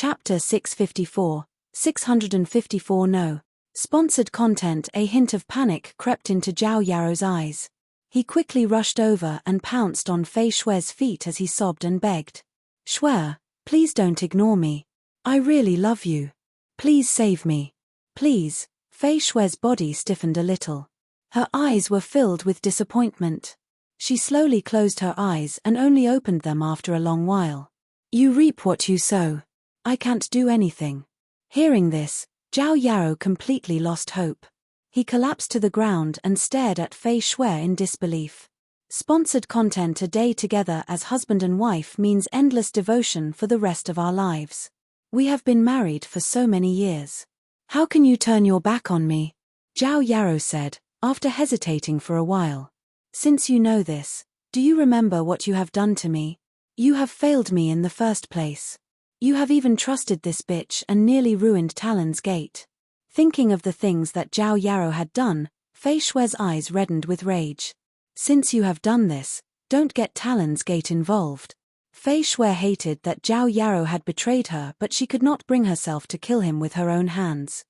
Chapter 654, 654 No. Sponsored content. A hint of panic crept into Zhao Yaro's eyes. He quickly rushed over and pounced on Fei Shue's feet as he sobbed and begged. Shue, please don't ignore me. I really love you. Please save me. Please. Fei Shue's body stiffened a little. Her eyes were filled with disappointment. She slowly closed her eyes and only opened them after a long while. You reap what you sow. I can't do anything. Hearing this, Zhao Yaro completely lost hope. He collapsed to the ground and stared at Fei Shui in disbelief. Sponsored content. A day together as husband and wife means endless devotion for the rest of our lives. We have been married for so many years. How can you turn your back on me? Zhao Yaro said, after hesitating for a while. Since you know this, do you remember what you have done to me? You have failed me in the first place. You have even trusted this bitch and nearly ruined Talon's Gate. Thinking of the things that Zhao Yaro had done, Fei Shue's eyes reddened with rage. Since you have done this, don't get Talon's Gate involved. Fei Shui hated that Zhao Yaro had betrayed her, but she could not bring herself to kill him with her own hands.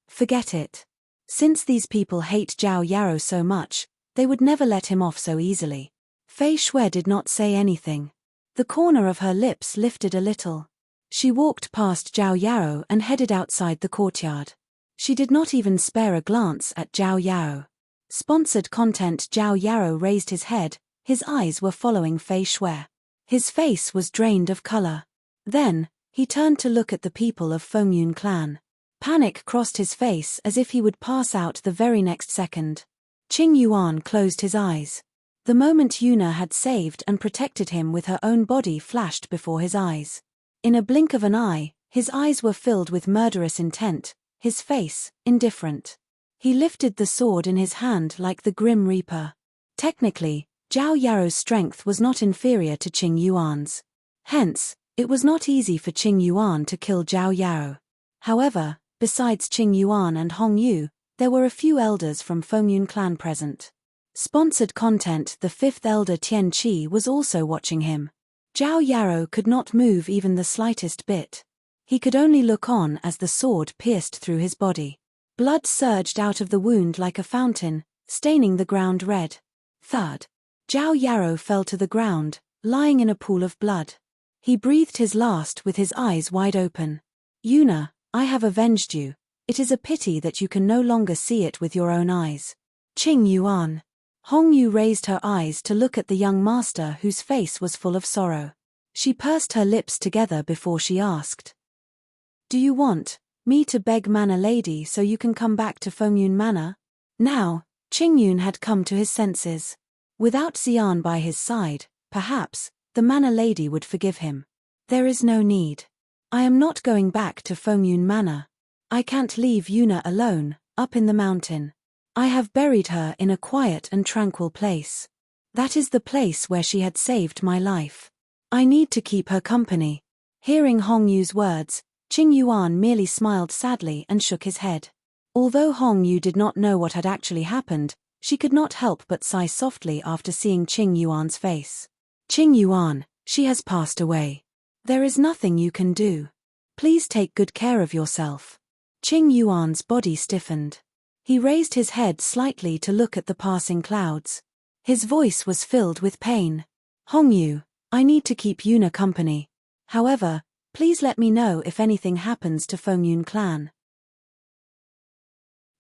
Forget it. Since these people hate Zhao Yaro so much, they would never let him off so easily. Fei Shui did not say anything. The corner of her lips lifted a little. She walked past Zhao Yaro and headed outside the courtyard. She did not even spare a glance at Zhao Yaro. Sponsored content. Zhao Yaro raised his head, his eyes were following Fei Shui. His face was drained of color. Then, he turned to look at the people of Fengyun clan. Panic crossed his face as if he would pass out the very next second. Qing Yuan closed his eyes. The moment Yuna had saved and protected him with her own body flashed before his eyes. In a blink of an eye, his eyes were filled with murderous intent, his face, indifferent. He lifted the sword in his hand like the Grim Reaper. Technically, Zhao Yaro's strength was not inferior to Qing Yuan's. Hence, it was not easy for Qing Yuan to kill Zhao Yaro. However, besides Qing Yuan and Hong Yu, there were a few elders from Fengyun clan present. Sponsored content. The fifth elder Tian Qi was also watching him. Zhao Yaro could not move even the slightest bit. He could only look on as the sword pierced through his body. Blood surged out of the wound like a fountain, staining the ground red. Thud. Zhao Yaro fell to the ground, lying in a pool of blood. He breathed his last with his eyes wide open. Yuna, I have avenged you. It is a pity that you can no longer see it with your own eyes. Qing Yuan. Hong Yu raised her eyes to look at the young master whose face was full of sorrow. She pursed her lips together before she asked. Do you want me to beg Manor Lady so you can come back to Fengyun Manor? Now, Qing Yun had come to his senses. Without Xian by his side, perhaps, the Manor Lady would forgive him. There is no need. I am not going back to Fengyun Manor. I can't leave Yuna alone, up in the mountain. I have buried her in a quiet and tranquil place. That is the place where she had saved my life. I need to keep her company. Hearing Hong Yu's words, Qing Yuan merely smiled sadly and shook his head. Although Hong Yu did not know what had actually happened, she could not help but sigh softly after seeing Qing Yuan's face. Qing Yuan, she has passed away. There is nothing you can do. Please take good care of yourself. Qing Yuan's body stiffened. He raised his head slightly to look at the passing clouds. His voice was filled with pain. Hong Yu, I need to keep Yuna company. However, please let me know if anything happens to Fengyun clan.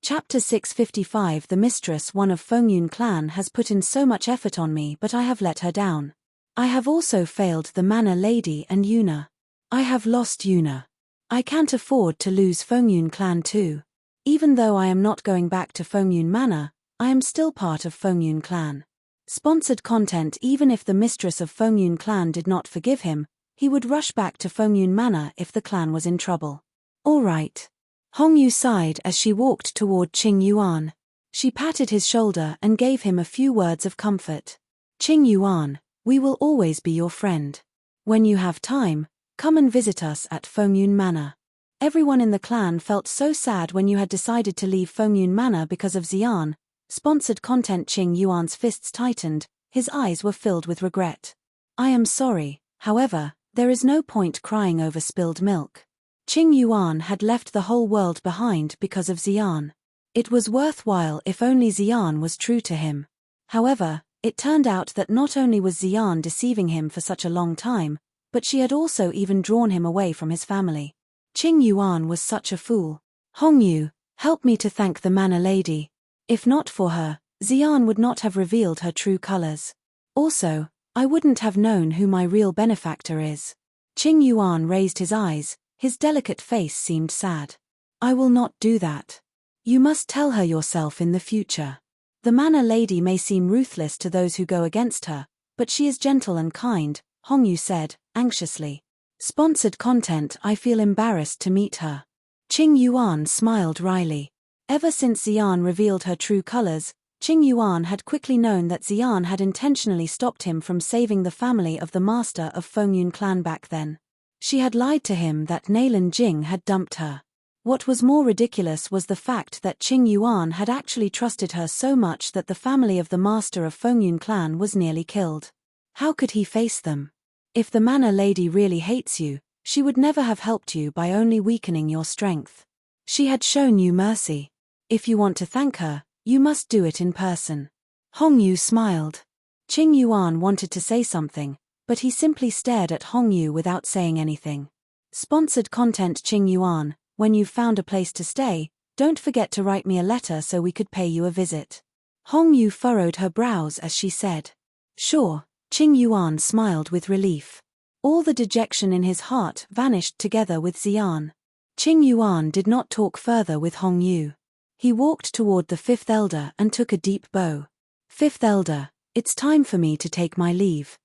Chapter 655. The mistress one of Fengyun clan has put in so much effort on me, but I have let her down. I have also failed the Manor Lady and Yuna. I have lost Yuna. I can't afford to lose Fengyun clan too. Even though I am not going back to Fengyun Manor, I am still part of Fengyun clan. Sponsored content. Even if the mistress of Fengyun clan did not forgive him, he would rush back to Fengyun Manor if the clan was in trouble. All right. Hong Yu sighed as she walked toward Qing Yuan. She patted his shoulder and gave him a few words of comfort. Qing Yuan, we will always be your friend. When you have time, come and visit us at Fengyun Manor. Everyone in the clan felt so sad when you had decided to leave Fengyun Manor because of Xian. Sponsored content. Qing Yuan's fists tightened, his eyes were filled with regret. I am sorry, however, There is no point crying over spilled milk. Qing Yuan had left the whole world behind because of Xian. It was worthwhile if only Xian was true to him. However, it turned out that not only was Xian deceiving him for such a long time, but she had also even drawn him away from his family. Qing Yuan was such a fool. Hongyu, help me to thank the manor lady. If not for her, Xian would not have revealed her true colors. Also, I wouldn't have known who my real benefactor is. Qing Yuan raised his eyes, his delicate face seemed sad. I will not do that. You must tell her yourself in the future. The manor lady may seem ruthless to those who go against her, but she is gentle and kind, Hongyu said, anxiously. Sponsored content. I feel embarrassed to meet her. Qing Yuan smiled wryly. Ever since Xian revealed her true colors, Qing Yuan had quickly known that Xian had intentionally stopped him from saving the family of the master of Fengyun clan back then. She had lied to him that Nailan Jing had dumped her. What was more ridiculous was the fact that Qing Yuan had actually trusted her so much that the family of the master of Fengyun clan was nearly killed. How could he face them? If the manor lady really hates you, she would never have helped you by only weakening your strength. She had shown you mercy. If you want to thank her, you must do it in person. Hongyu smiled. Qing Yuan wanted to say something, but he simply stared at Hongyu without saying anything. Sponsored content. Qing Yuan, when you've found a place to stay, don't forget to write me a letter so we could pay you a visit. Hongyu furrowed her brows as she said. Sure. Qing Yuan smiled with relief. All the dejection in his heart vanished together with Xian. Qing Yuan did not talk further with Hongyu. He walked toward the fifth elder and took a deep bow. Fifth elder, it's time for me to take my leave.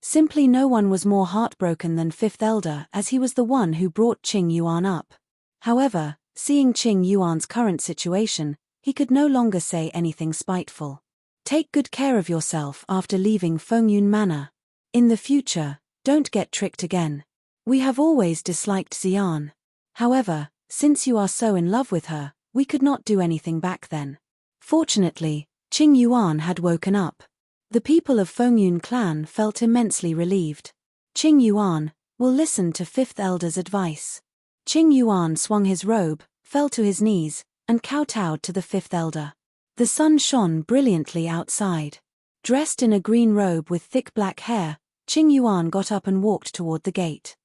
Simply no one was more heartbroken than fifth elder, as he was the one who brought Qing Yuan up. However, seeing Qing Yuan's current situation, he could no longer say anything spiteful. Take good care of yourself after leaving Fengyun Manor. In the future, don't get tricked again. We have always disliked Xian. However, since you are so in love with her, we could not do anything back then. Fortunately, Qing Yuan had woken up. The people of Fengyun clan felt immensely relieved. Qing Yuan will listen to fifth elder's advice. Qing Yuan swung his robe, fell to his knees, and kowtowed to the fifth elder. The sun shone brilliantly outside. Dressed in a green robe with thick black hair, Qing Yuan got up and walked toward the gate.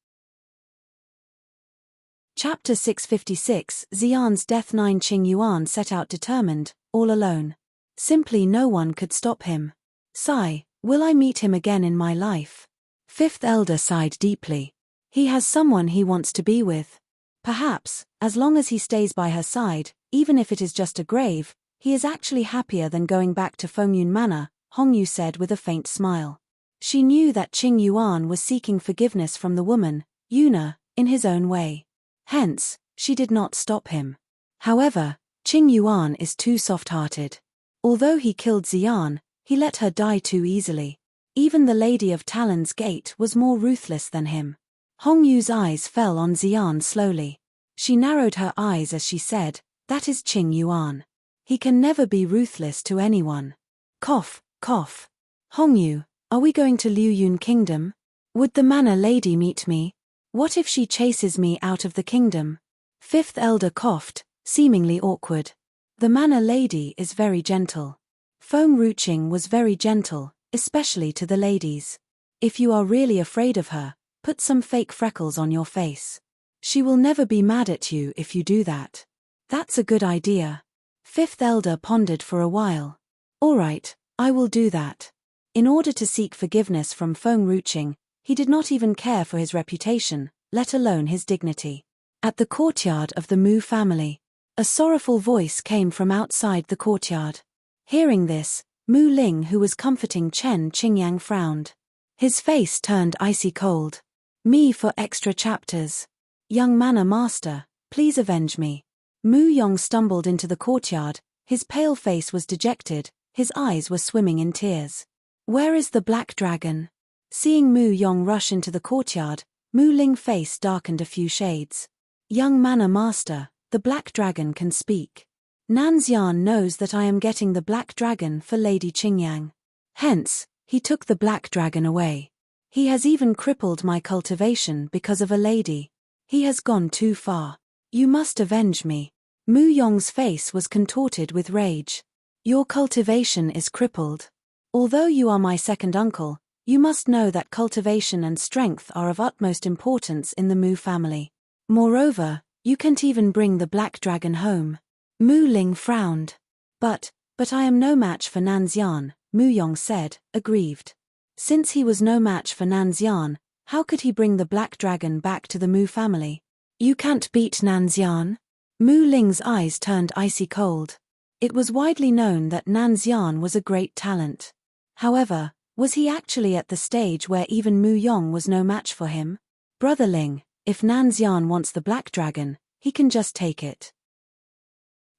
Chapter 656. Xian's Death. 9. Qing Yuan set out determined, all alone. Simply no one could stop him. Sigh, will I meet him again in my life? Fifth elder sighed deeply. He has someone he wants to be with. Perhaps, as long as he stays by her side, even if it is just a grave, he is actually happier than going back to Fengyun Manor, Hongyu said with a faint smile. She knew that Qing Yuan was seeking forgiveness from the woman, Yuna, in his own way. Hence, she did not stop him. However, Qing Yuan is too soft-hearted. Although he killed Xian, he let her die too easily. Even the Lady of Talon's Gate was more ruthless than him. Hongyu's eyes fell on Xian slowly. She narrowed her eyes as she said, that is Qing Yuan. He can never be ruthless to anyone. Cough, cough. Hongyu, are we going to Liu Yun Kingdom? Would the manor lady meet me? What if she chases me out of the kingdom? Fifth elder coughed, seemingly awkward. The manor lady is very gentle. Feng Ruqing was very gentle, especially to the ladies. If you are really afraid of her, put some fake freckles on your face. She will never be mad at you if you do that. That's a good idea. Fifth elder pondered for a while. All right, I will do that. In order to seek forgiveness from Feng Ruqing, he did not even care for his reputation, let alone his dignity. At the courtyard of the Mu family, a sorrowful voice came from outside the courtyard. Hearing this, Mu Ling, who was comforting Chen Qingyang, frowned. His face turned icy cold. Me for extra chapters. Young manor master, please avenge me. Mu Yong stumbled into the courtyard, his pale face was dejected, his eyes were swimming in tears. Where is the black dragon? Seeing Mu Yong rush into the courtyard, Mu Ling's face darkened a few shades. Young manor master, the black dragon can speak. Nanxian knows that I am getting the black dragon for Lady Qingyang. Hence, he took the black dragon away. He has even crippled my cultivation because of a lady. He has gone too far. You must avenge me. Mu Yong's face was contorted with rage. Your cultivation is crippled. Although you are my second uncle, you must know that cultivation and strength are of utmost importance in the Mu family. Moreover, you can't even bring the black dragon home. Mu Ling frowned. But I am no match for Nanxian, Mu Yong said, aggrieved. Since he was no match for Nanxian, how could he bring the black dragon back to the Mu family? You can't beat Nanxian? Mu Ling's eyes turned icy cold. It was widely known that Nanxian was a great talent. However, was he actually at the stage where even Mu Yong was no match for him? Brother Ling, if Nanxian wants the black dragon, he can just take it.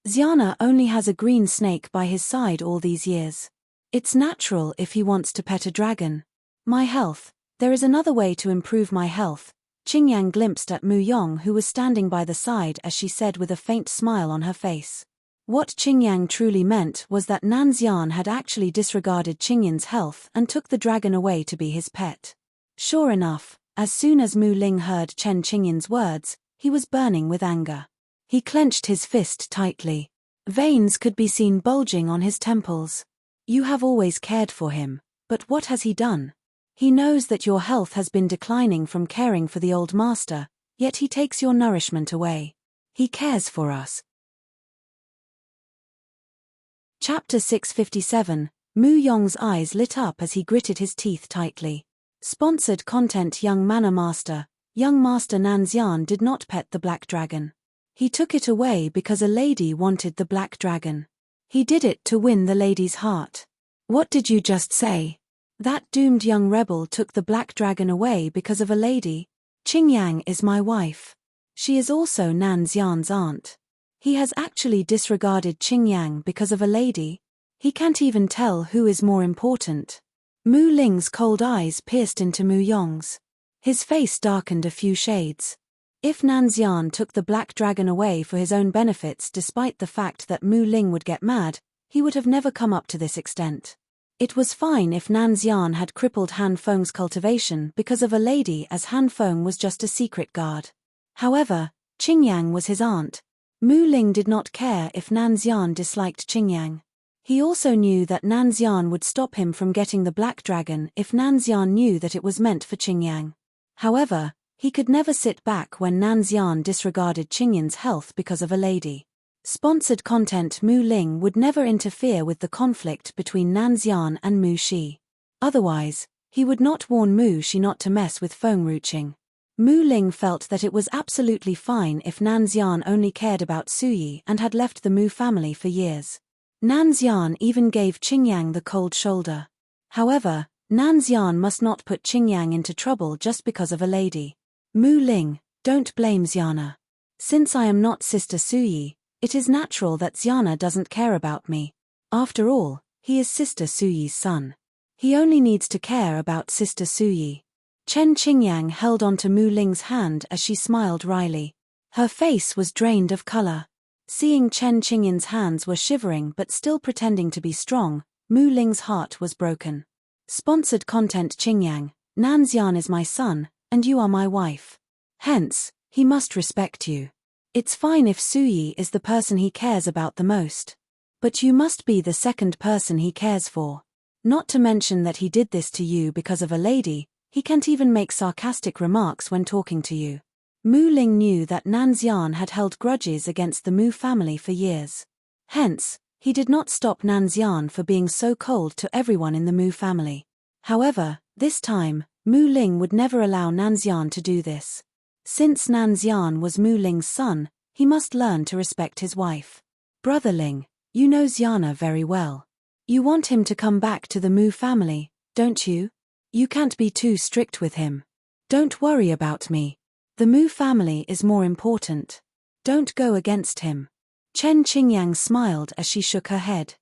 Xiana only has a green snake by his side all these years. It's natural if he wants to pet a dragon. My health, there is another way to improve my health. Qingyang glimpsed at Mu Yong, who was standing by the side, as she said with a faint smile on her face. What Qingyang truly meant was that Nanxian had actually disregarded Qingyin's health and took the dragon away to be his pet. Sure enough, as soon as Mu Ling heard Chen Qingyin's words, he was burning with anger. He clenched his fist tightly. Veins could be seen bulging on his temples. You have always cared for him, but what has he done? He knows that your health has been declining from caring for the old master, yet he takes your nourishment away. He cares for us. Chapter 657, Mu Yong's eyes lit up as he gritted his teeth tightly. Sponsored content. Young Manor Master. Young Master Nanxian did not pet the black dragon. He took it away because a lady wanted the black dragon. He did it to win the lady's heart. What did you just say? That doomed young rebel took the black dragon away because of a lady? Qingyang is my wife. She is also Nanxian's aunt. He has actually disregarded Qingyang because of a lady? He can't even tell who is more important. Mu Ling's cold eyes pierced into Mu Yong's. His face darkened a few shades. If Nanxian took the black dragon away for his own benefits despite the fact that Mu Ling would get mad, he would have never come up to this extent. It was fine if Nanxian had crippled Han Feng's cultivation because of a lady, as Han Feng was just a secret guard. However, Qingyang was his aunt. Mu Ling did not care if Nanxian disliked Qingyang. He also knew that Nanxian would stop him from getting the black dragon if Nanxian knew that it was meant for Qingyang. However, he could never sit back when Nanxian disregarded Qingyin's health because of a lady. Sponsored content. Mu Ling would never interfere with the conflict between Nanxian and Mu Shi. Otherwise, he would not warn Mu Shi not to mess with Feng Ruqing. Mu Ling felt that it was absolutely fine if Nanxian only cared about Suyi and had left the Mu family for years. Nanxian even gave Qingyang the cold shoulder. However, Nanxian must not put Qingyang into trouble just because of a lady. Mu Ling, don't blame Xiana. Since I am not Sister Suyi, it is natural that Xiana doesn't care about me. After all, he is Sister Suyi's son. He only needs to care about Sister Suyi. Chen Qingyang held onto Mu Ling's hand as she smiled wryly. Her face was drained of color. Seeing Chen Qingyin's hands were shivering but still pretending to be strong, Mu Ling's heart was broken. Sponsored content. Qingyang, Nanxian is my son, and you are my wife. Hence, he must respect you. It's fine if Suyi is the person he cares about the most. But you must be the second person he cares for. Not to mention that he did this to you because of a lady, he can't even make sarcastic remarks when talking to you. Mu Ling knew that Nanxian had held grudges against the Mu family for years. Hence, he did not stop Nanxian for being so cold to everyone in the Mu family. However, this time, Mu Ling would never allow Nanxian to do this. Since Nanxian was Mu Ling's son, he must learn to respect his wife. Brother Ling, you know Xiana very well. You want him to come back to the Mu family, don't you? You can't be too strict with him. Don't worry about me. The Mu family is more important. Don't go against him. Chen Qingyang smiled as she shook her head.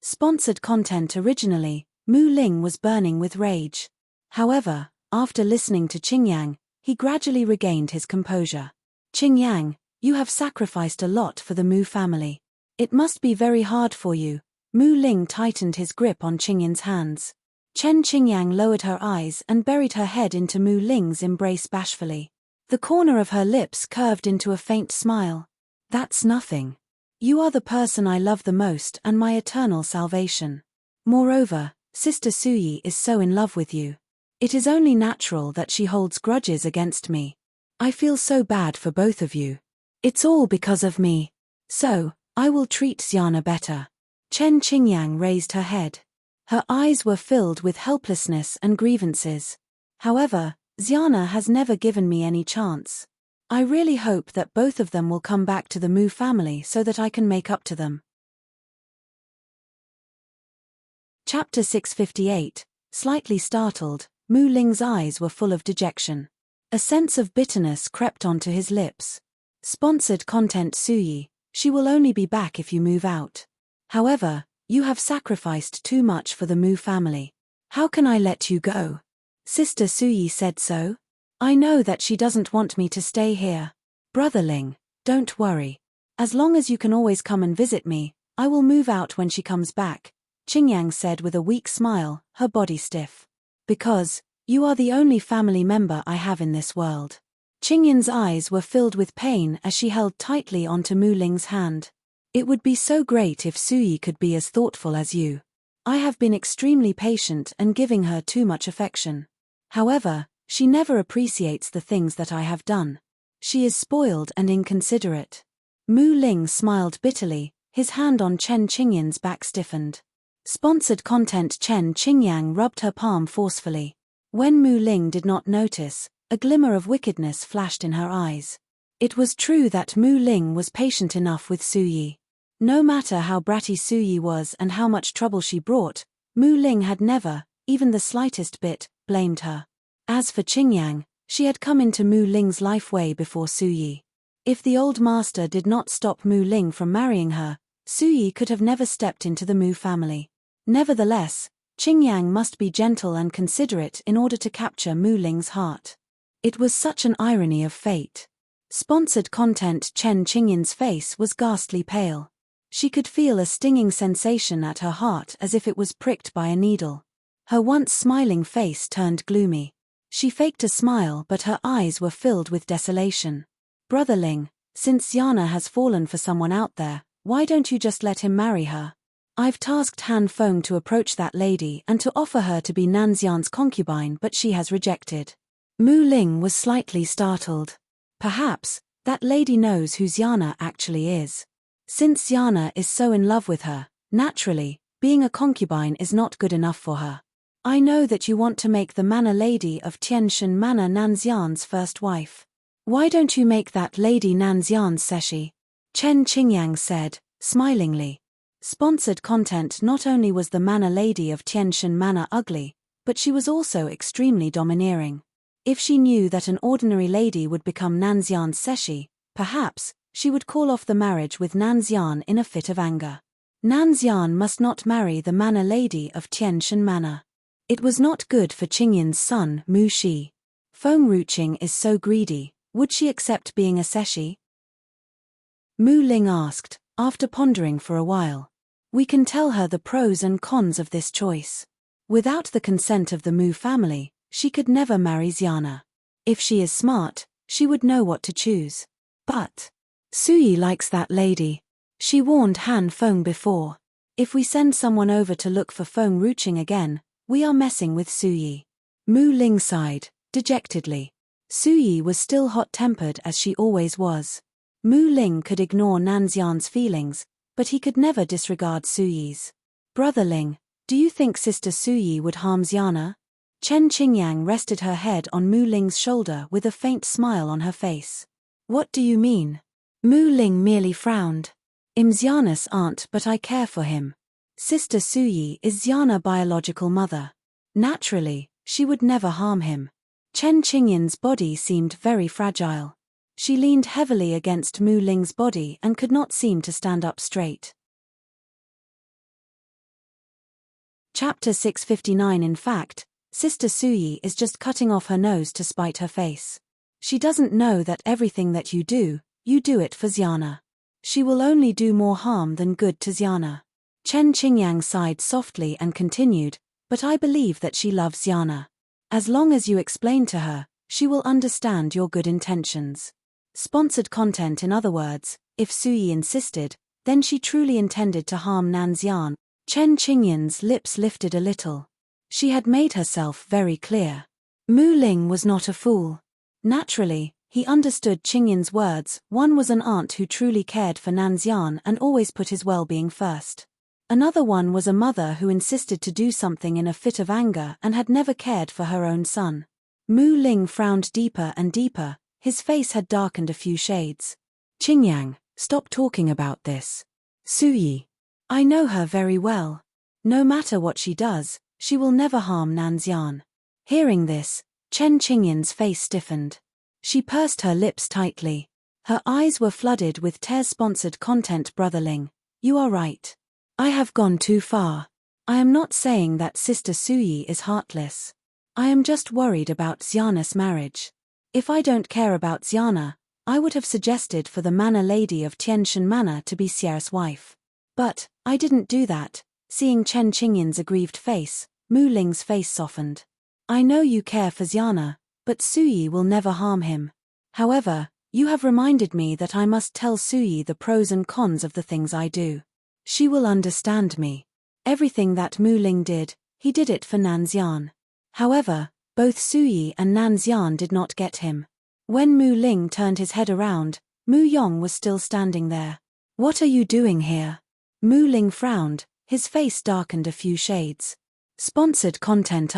Sponsored content. Originally, Mu Ling was burning with rage. However, after listening to Qingyang, he gradually regained his composure. Qingyang, you have sacrificed a lot for the Mu family. It must be very hard for you. Mu Ling tightened his grip on Qingyin's hands. Chen Qingyang lowered her eyes and buried her head into Mu Ling's embrace bashfully. The corner of her lips curved into a faint smile. That's nothing. You are the person I love the most and my eternal salvation. Moreover, Sister Suyi is so in love with you. It is only natural that she holds grudges against me. I feel so bad for both of you. It's all because of me. So, I will treat Xiana better. Chen Qingyang raised her head. Her eyes were filled with helplessness and grievances. However, Xiana has never given me any chance. I really hope that both of them will come back to the Mu family so that I can make up to them. Chapter 658. Slightly startled, Mu Ling's eyes were full of dejection. A sense of bitterness crept onto his lips. Sponsored content Suyi, she will only be back if you move out. However, you have sacrificed too much for the Mu family. How can I let you go? Sister Suyi said so. I know that she doesn't want me to stay here. Brother Ling, don't worry. As long as you can always come and visit me, I will move out when she comes back, Qingyang said with a weak smile, her body stiff. Because, you are the only family member I have in this world. Qingyan's eyes were filled with pain as she held tightly onto Mu Ling's hand. It would be so great if Suyi could be as thoughtful as you. I have been extremely patient and giving her too much affection. However, she never appreciates the things that I have done. She is spoiled and inconsiderate. Mu Ling smiled bitterly, his hand on Chen Qingyan's back stiffened. Sponsored content Chen Qingyang rubbed her palm forcefully. When Mu Ling did not notice, a glimmer of wickedness flashed in her eyes. It was true that Mu Ling was patient enough with Suyi. No matter how bratty Suyi was and how much trouble she brought, Mu Ling had never, even the slightest bit, blamed her. As for Qingyang, she had come into Mu Ling's life way before Suyi. If the old master did not stop Mu Ling from marrying her, Suyi could have never stepped into the Mu family. Nevertheless, Qingyang must be gentle and considerate in order to capture Mu Ling's heart. It was such an irony of fate. Sponsored content Chen Qingyan's face was ghastly pale. She could feel a stinging sensation at her heart as if it was pricked by a needle. Her once smiling face turned gloomy. She faked a smile but her eyes were filled with desolation. Brother Ling, since Xiana has fallen for someone out there, why don't you just let him marry her? I've tasked Han Feng to approach that lady and to offer her to be Nanxian's concubine but she has rejected. Mu Ling was slightly startled. Perhaps, that lady knows who Xiana actually is. Since Xiana is so in love with her, naturally, being a concubine is not good enough for her. I know that you want to make the manor lady of Tianshan Manor Nanxian's first wife. Why don't you make that lady Nanxian's seshi? Chen Qingyang said, smilingly. Sponsored content not only was the manor lady of Tianshan Manor ugly, but she was also extremely domineering. If she knew that an ordinary lady would become Nanxian's seshi, perhaps, she would call off the marriage with Nanxian in a fit of anger. Nanxian must not marry the manor lady of Tianshan Manor. It was not good for Qingyan's son, Mu Shi. Feng Ruqing is so greedy, would she accept being a seshi? Mu Ling asked, after pondering for a while. We can tell her the pros and cons of this choice. Without the consent of the Mu family, she could never marry Xiana. If she is smart, she would know what to choose. But Suyi likes that lady. She warned Han Feng before. If we send someone over to look for Feng Ruqing again, we are messing with Suyi. Mu Ling sighed, dejectedly. Suyi was still hot-tempered as she always was. Mu Ling could ignore Nanxian's feelings, but he could never disregard Suyi's. Brother Ling, do you think Sister Suyi would harm Xiana? Chen Qingyang rested her head on Mu Ling's shoulder with a faint smile on her face. What do you mean? Mu Ling merely frowned. I'm Xiana's aunt but I care for him. Sister Suyi is Xiana's biological mother. Naturally, she would never harm him. Chen Qingyan's body seemed very fragile. She leaned heavily against Mu Ling's body and could not seem to stand up straight. Chapter 659. In fact, Sister Suyi is just cutting off her nose to spite her face. She doesn't know that everything that you do it for Xiana. She will only do more harm than good to Xiana. Chen Qingyang sighed softly and continued, But I believe that she loves Yana. As long as you explain to her, she will understand your good intentions. Sponsored content. In other words, if Suyi insisted, then she truly intended to harm Nanxian. Chen Qingyan's lips lifted a little. She had made herself very clear. Mu Ling was not a fool. Naturally, he understood Qingyan's words. One was an aunt who truly cared for Nanxian and always put his well-being first. Another one was a mother who insisted to do something in a fit of anger and had never cared for her own son. Mu Ling frowned deeper and deeper, his face had darkened a few shades. Qingyang, stop talking about this. Suyi. I know her very well. No matter what she does, she will never harm Nanxian. Hearing this, Chen Qingyan's face stiffened. She pursed her lips tightly. Her eyes were flooded with tears-sponsored content. Brother Ling, you are right. I have gone too far. I am not saying that Sister Suyi is heartless. I am just worried about Xiana's marriage. If I don't care about Xiana, I would have suggested for the manor lady of Tianshan Manor to be Sierra's wife. But I didn't do that. Seeing Chen Qingyan's aggrieved face, Mu Ling's face softened. I know you care for Xiana, but Suyi will never harm him. However, you have reminded me that I must tell Suyi the pros and cons of the things I do. She will understand me. Everything that Mu Ling did, he did it for Nanxian. However, both Suyi and Nanxian did not get him. When Mu Ling turned his head around, Mu Yong was still standing there. What are you doing here? Mu Ling frowned, his face darkened a few shades. Sponsored content.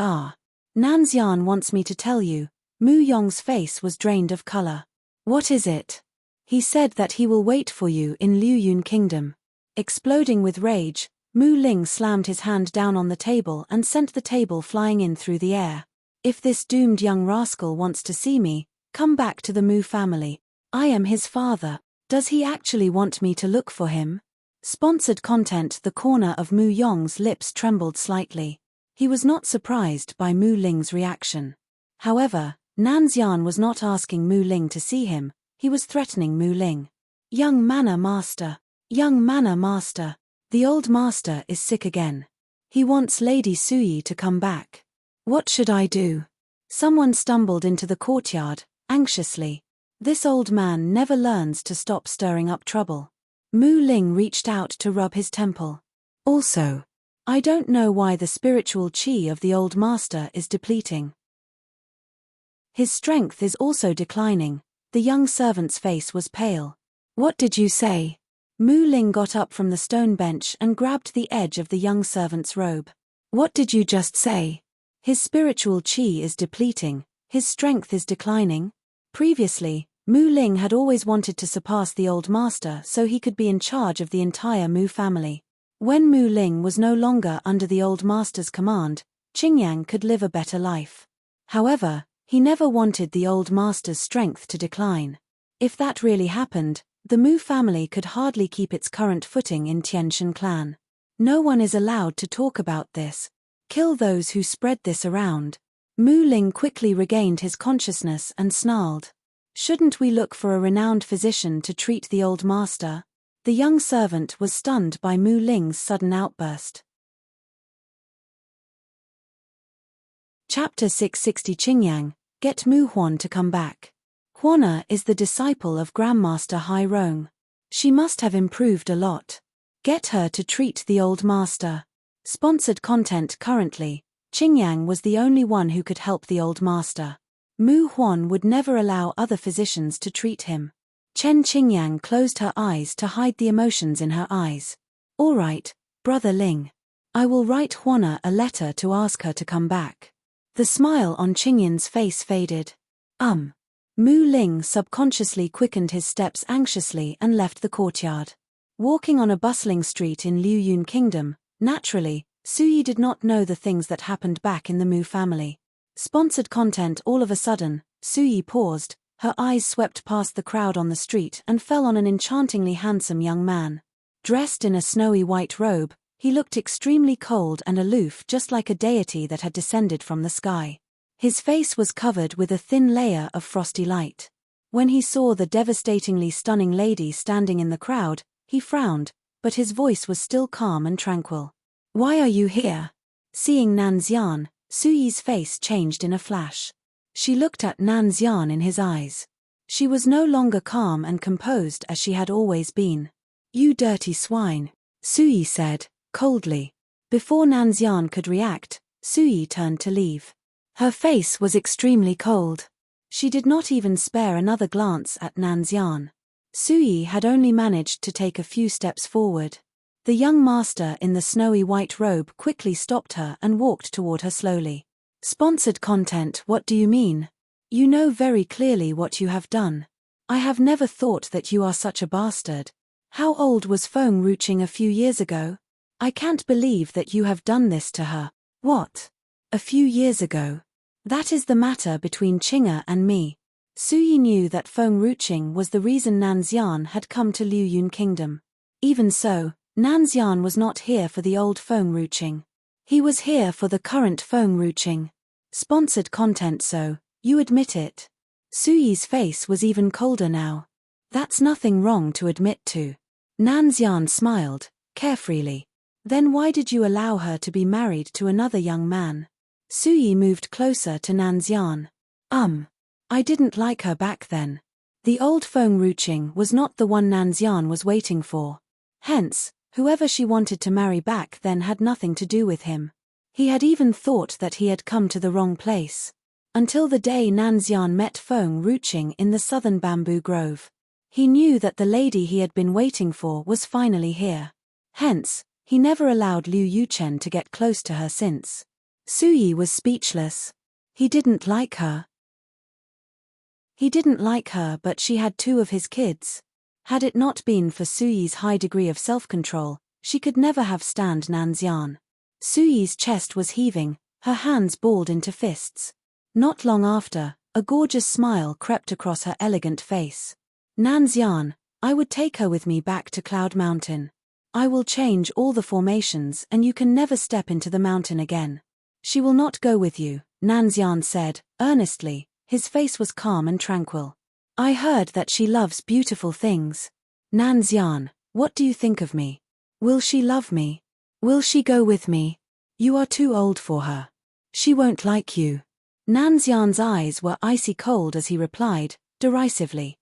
Nanxian wants me to tell you. Mu Yong's face was drained of color. What is it? He said that he will wait for you in Liuyun Kingdom. Exploding with rage, Mu Ling slammed his hand down on the table and sent the table flying in through the air. If this doomed young rascal wants to see me, come back to the Mu family. I am his father. Does he actually want me to look for him? Sponsored content. The corner of Mu Yong's lips trembled slightly. He was not surprised by Mu Ling's reaction. However, Nanxian was not asking Mu Ling to see him, he was threatening Mu Ling. Young manor master. Young manor master. The old master is sick again. He wants Lady Suyi to come back. What should I do? Someone stumbled into the courtyard, anxiously. This old man never learns to stop stirring up trouble. Mu Ling reached out to rub his temple. Also, I don't know why the spiritual qi of the old master is depleting. His strength is also declining. The young servant's face was pale. What did you say? Mu Ling got up from the stone bench and grabbed the edge of the young servant's robe. What did you just say? His spiritual qi is depleting, his strength is declining. Previously, Mu Ling had always wanted to surpass the old master so he could be in charge of the entire Mu family. When Mu Ling was no longer under the old master's command, Qingyang could live a better life. However, he never wanted the old master's strength to decline. If that really happened, the Mu family could hardly keep its current footing in Tianshan clan. No one is allowed to talk about this. Kill those who spread this around. Mu Ling quickly regained his consciousness and snarled. Shouldn't we look for a renowned physician to treat the old master? The young servant was stunned by Mu Ling's sudden outburst. Chapter 660. Qingyang, get Mu Huan to come back. Huana is the disciple of Grandmaster Hai Rong. She must have improved a lot. Get her to treat the old master. Sponsored content. Currently, Qingyang was the only one who could help the old master. Mu Huan would never allow other physicians to treat him. Chen Qingyang closed her eyes to hide the emotions in her eyes. All right, Brother Ling. I will write Huana a letter to ask her to come back. The smile on Qingyan's face faded. Mu Ling subconsciously quickened his steps anxiously and left the courtyard. Walking on a bustling street in Liuyun Kingdom, naturally, Suyi did not know the things that happened back in the Mu family. Sponsored content. All of a sudden, Suyi paused, her eyes swept past the crowd on the street and fell on an enchantingly handsome young man. Dressed in a snowy white robe, he looked extremely cold and aloof, just like a deity that had descended from the sky. His face was covered with a thin layer of frosty light. When he saw the devastatingly stunning lady standing in the crowd, he frowned, but his voice was still calm and tranquil. Why are you here? Seeing Nanxian, Suyi's face changed in a flash. She looked at Nanxian in his eyes. She was no longer calm and composed as she had always been. "You dirty swine," Suyi said, coldly. Before Nanxian could react, Suyi turned to leave. Her face was extremely cold. She did not even spare another glance at Nanxian. Suyi had only managed to take a few steps forward. The young master in the snowy white robe quickly stopped her and walked toward her slowly. Sponsored content. What do you mean? You know very clearly what you have done. I have never thought that you are such a bastard. How old was Feng Ruching a few years ago? I can't believe that you have done this to her. What? A few years ago? That is the matter between Qing'e and me. Suyi knew that Feng Ruching was the reason Nanxian had come to Liyun Kingdom. Even so, Nanxian was not here for the old Feng Ruching. He was here for the current Feng Ruching. Sponsored content. So, you admit it. Suyi's face was even colder now. That's nothing wrong to admit to. Nanxian smiled, carefreely. Then why did you allow her to be married to another young man? Suyi moved closer to Nanxian. I didn't like her back then. The old Feng Ruching was not the one Nanxian was waiting for. Hence, whoever she wanted to marry back then had nothing to do with him. He had even thought that he had come to the wrong place. Until the day Nanxian met Feng Ruching in the southern bamboo grove. He knew that the lady he had been waiting for was finally here. Hence, he never allowed Liu Yuchen to get close to her since. Suyi was speechless. He didn't like her. He didn't like her, but she had two of his kids. Had it not been for Suyi's high degree of self-control, she could never have stand Nanxian. Suyi's chest was heaving, her hands balled into fists. Not long after, a gorgeous smile crept across her elegant face. Nanxian, I would take her with me back to Cloud Mountain. I will change all the formations and you can never step into the mountain again. She will not go with you, Nanxian said, earnestly. His face was calm and tranquil. I heard that she loves beautiful things. Nanxian, what do you think of me? Will she love me? Will she go with me? You are too old for her. She won't like you. Nanxian's eyes were icy cold as he replied, derisively.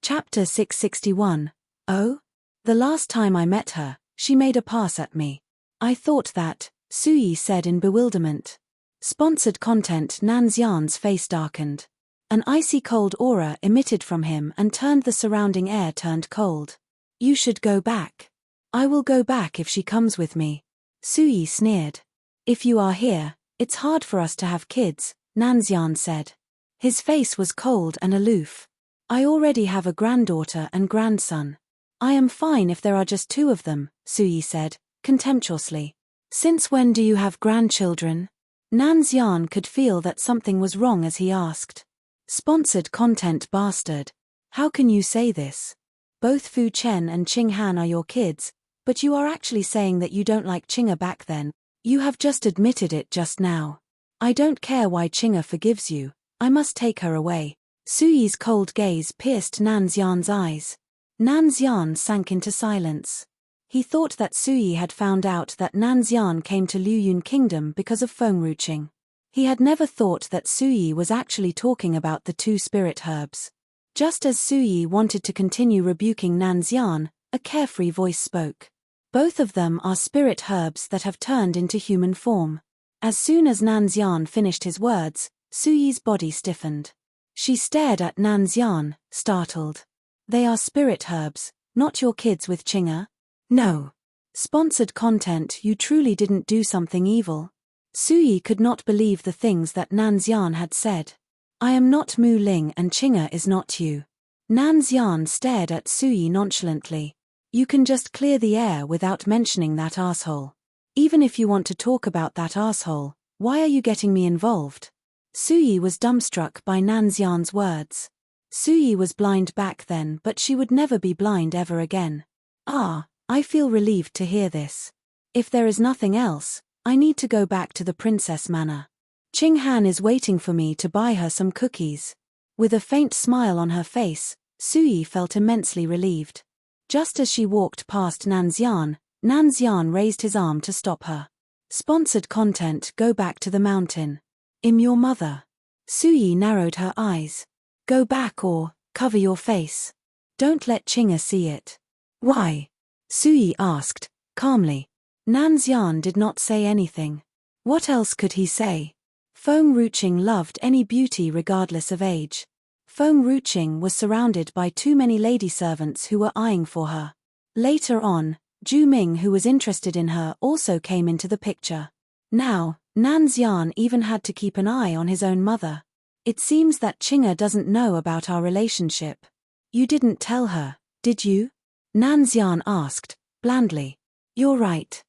Chapter 661. Oh? The last time I met her, she made a pass at me. I thought that, Suyi said in bewilderment. Sponsored content. Nanxian's face darkened. An icy cold aura emitted from him and turned the surrounding air turned cold. You should go back. I will go back if she comes with me. Suyi sneered. If you are here, it's hard for us to have kids, Nanxian said. His face was cold and aloof. I already have a granddaughter and grandson. I am fine if there are just two of them, Suyi said, contemptuously. Since when do you have grandchildren? Nanxian could feel that something was wrong as he asked. Sponsored content. Bastard. How can you say this? Both Fu Chen and Qing Han are your kids, but you are actually saying that you don't like Qing'e back then. You have just admitted it just now. I don't care why Qing'e forgives you, I must take her away. Suyi's cold gaze pierced Nanxian's eyes. Nanxian sank into silence. He thought that Suyi had found out that Nanxian came to Liyun Kingdom because of Feng Ruching. He had never thought that Suyi was actually talking about the two spirit herbs. Just as Suyi wanted to continue rebuking Nanxian, a carefree voice spoke. Both of them are spirit herbs that have turned into human form. As soon as Nanxian finished his words, Suyi's body stiffened. She stared at Nanxian, startled. They are spirit herbs, not your kids with Qing'e? No. Sponsored content. You truly didn't do something evil. Suyi could not believe the things that Nanxian had said. I am not Mu Ling and Qing'e is not you. Nanxian stared at Suyi nonchalantly. You can just clear the air without mentioning that asshole. Even if you want to talk about that asshole, why are you getting me involved? Suyi was dumbstruck by Nanxian's words. Suyi was blind back then, but she would never be blind ever again. I feel relieved to hear this. If there is nothing else, I need to go back to the princess manor. Qing Han is waiting for me to buy her some cookies. With a faint smile on her face, Suyi felt immensely relieved. Just as she walked past Nanxian, Nanxian raised his arm to stop her. Sponsored content. Go back to the mountain. I'm your mother. Suyi narrowed her eyes. Go back or cover your face. Don't let Chinga see it. Why? Suyi asked, calmly. Nanxian did not say anything. What else could he say? Feng Ruqing loved any beauty regardless of age. Feng Ruqing was surrounded by too many lady servants who were eyeing for her. Later on, Zhu Ming, who was interested in her, also came into the picture. Now, Nanxian even had to keep an eye on his own mother. It seems that Chinga doesn't know about our relationship. You didn't tell her, did you? Nanxian asked, blandly. You're right.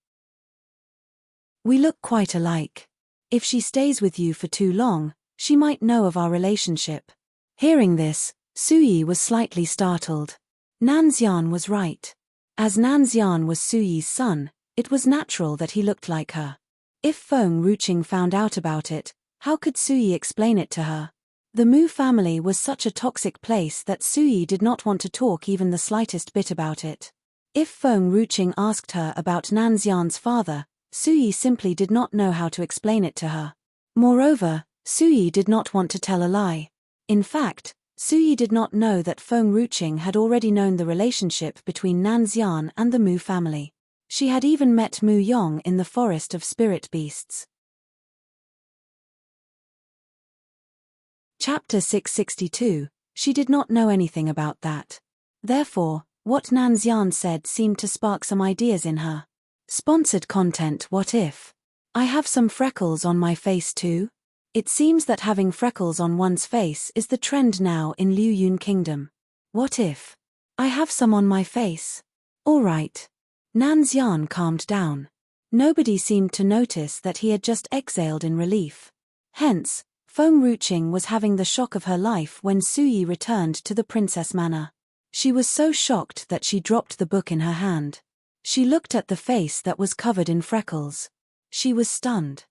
We look quite alike. If she stays with you for too long, she might know of our relationship. Hearing this, Suyi was slightly startled. Nanxian was right. As Nanxian was Suyi's son, it was natural that he looked like her. If Feng Ruqing found out about it, how could Suyi explain it to her? The Mu family was such a toxic place that Suyi did not want to talk even the slightest bit about it. If Feng Ruqing asked her about Nanxian's father, Suyi simply did not know how to explain it to her. Moreover, Suyi did not want to tell a lie. In fact, Suyi did not know that Feng Ruqing had already known the relationship between Nanxian and the Mu family. She had even met Mu Yong in the forest of spirit beasts. Chapter 662, she did not know anything about that. Therefore, what Nanxian said seemed to spark some ideas in her. Sponsored content. What if I have some freckles on my face too? It seems that having freckles on one's face is the trend now in Liu Yun Kingdom. What if I have some on my face? All right. Nanxian calmed down. Nobody seemed to notice that he had just exhaled in relief. Hence, Feng Ruqing was having the shock of her life when Suyi returned to the princess manor. She was so shocked that she dropped the book in her hand. She looked at the face that was covered in freckles. She was stunned.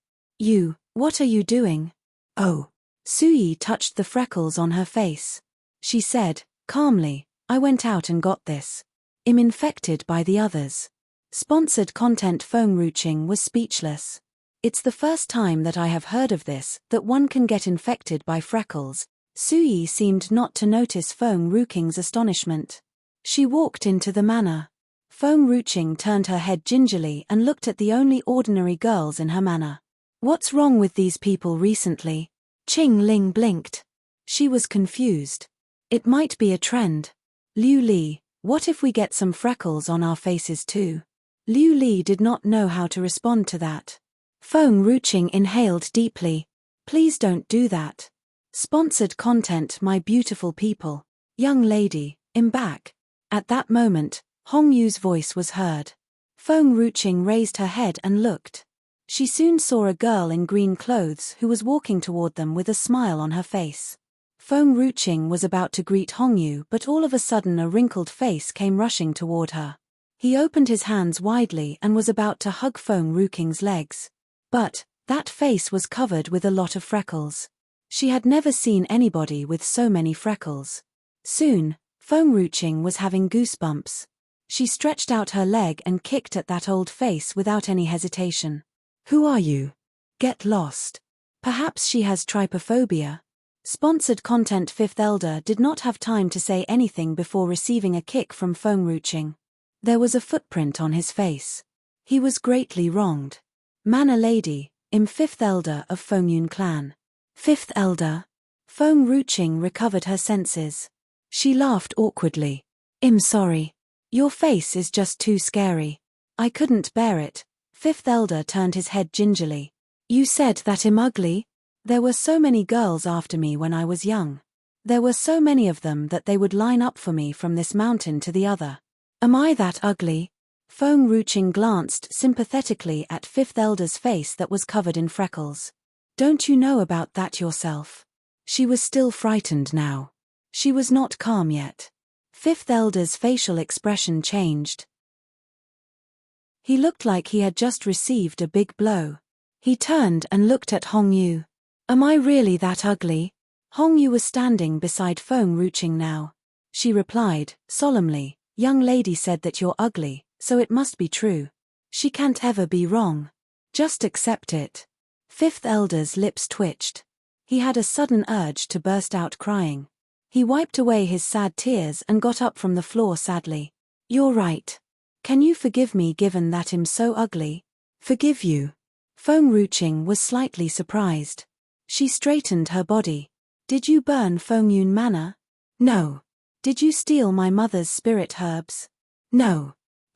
What are you doing? Oh. Suyi touched the freckles on her face. She said, calmly, I went out and got this. I'm infected by the others. Sponsored content. Feng Ruqing was speechless. It's the first time that I have heard of this, that one can get infected by freckles. Suyi seemed not to notice Feng Ruqing's astonishment. She walked into the manor. Feng Ruqing turned her head gingerly and looked at the only ordinary girls in her manor. What's wrong with these people recently? Qing Ling blinked. She was confused. It might be a trend. Liu Li, what if we get some freckles on our faces too? Liu Li did not know how to respond to that. Feng Ruqing inhaled deeply. Please don't do that. Sponsored content. My beautiful people. Young lady, I'm back. At that moment, Hong Yu's voice was heard. Feng Ruqing raised her head and looked. She soon saw a girl in green clothes who was walking toward them with a smile on her face. Feng Ruqing was about to greet Hong Yu, but all of a sudden a wrinkled face came rushing toward her. He opened his hands widely and was about to hug Feng Ruqing's legs. But that face was covered with a lot of freckles. She had never seen anybody with so many freckles. Soon, Feng Ruqing was having goosebumps. She stretched out her leg and kicked at that old face without any hesitation. Who are you? Get lost. Perhaps she has trypophobia. Sponsored content. Fifth Elder did not have time to say anything before receiving a kick from Feng Ruqing. There was a footprint on his face. He was greatly wronged. Manor lady, I'm Fifth Elder of Feng Yun clan. Fifth Elder? Feng Ruqing recovered her senses. She laughed awkwardly. I'm sorry. Your face is just too scary. I couldn't bear it. Fifth Elder turned his head gingerly. You said that I'm ugly? There were so many girls after me when I was young. There were so many of them that they would line up for me from this mountain to the other. Am I that ugly? Feng Ruqing glanced sympathetically at Fifth Elder's face that was covered in freckles. Don't you know about that yourself? She was still frightened now. She was not calm yet. Fifth Elder's facial expression changed. He looked like he had just received a big blow. He turned and looked at Hong Yu. Am I really that ugly? Hong Yu was standing beside Feng Ruqing now. She replied, solemnly, young lady said that you're ugly, so it must be true. She can't ever be wrong. Just accept it. Fifth Elder's lips twitched. He had a sudden urge to burst out crying. He wiped away his sad tears and got up from the floor sadly. You're right. Can you forgive me given that I'm so ugly? Forgive you? Feng Ruqing was slightly surprised. She straightened her body. Did you burn Fengyun Manor? No. Did you steal my mother's spirit herbs? No.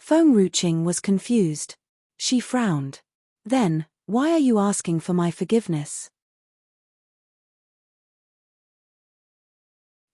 Feng Ruqing was confused. She frowned. Then, why are you asking for my forgiveness?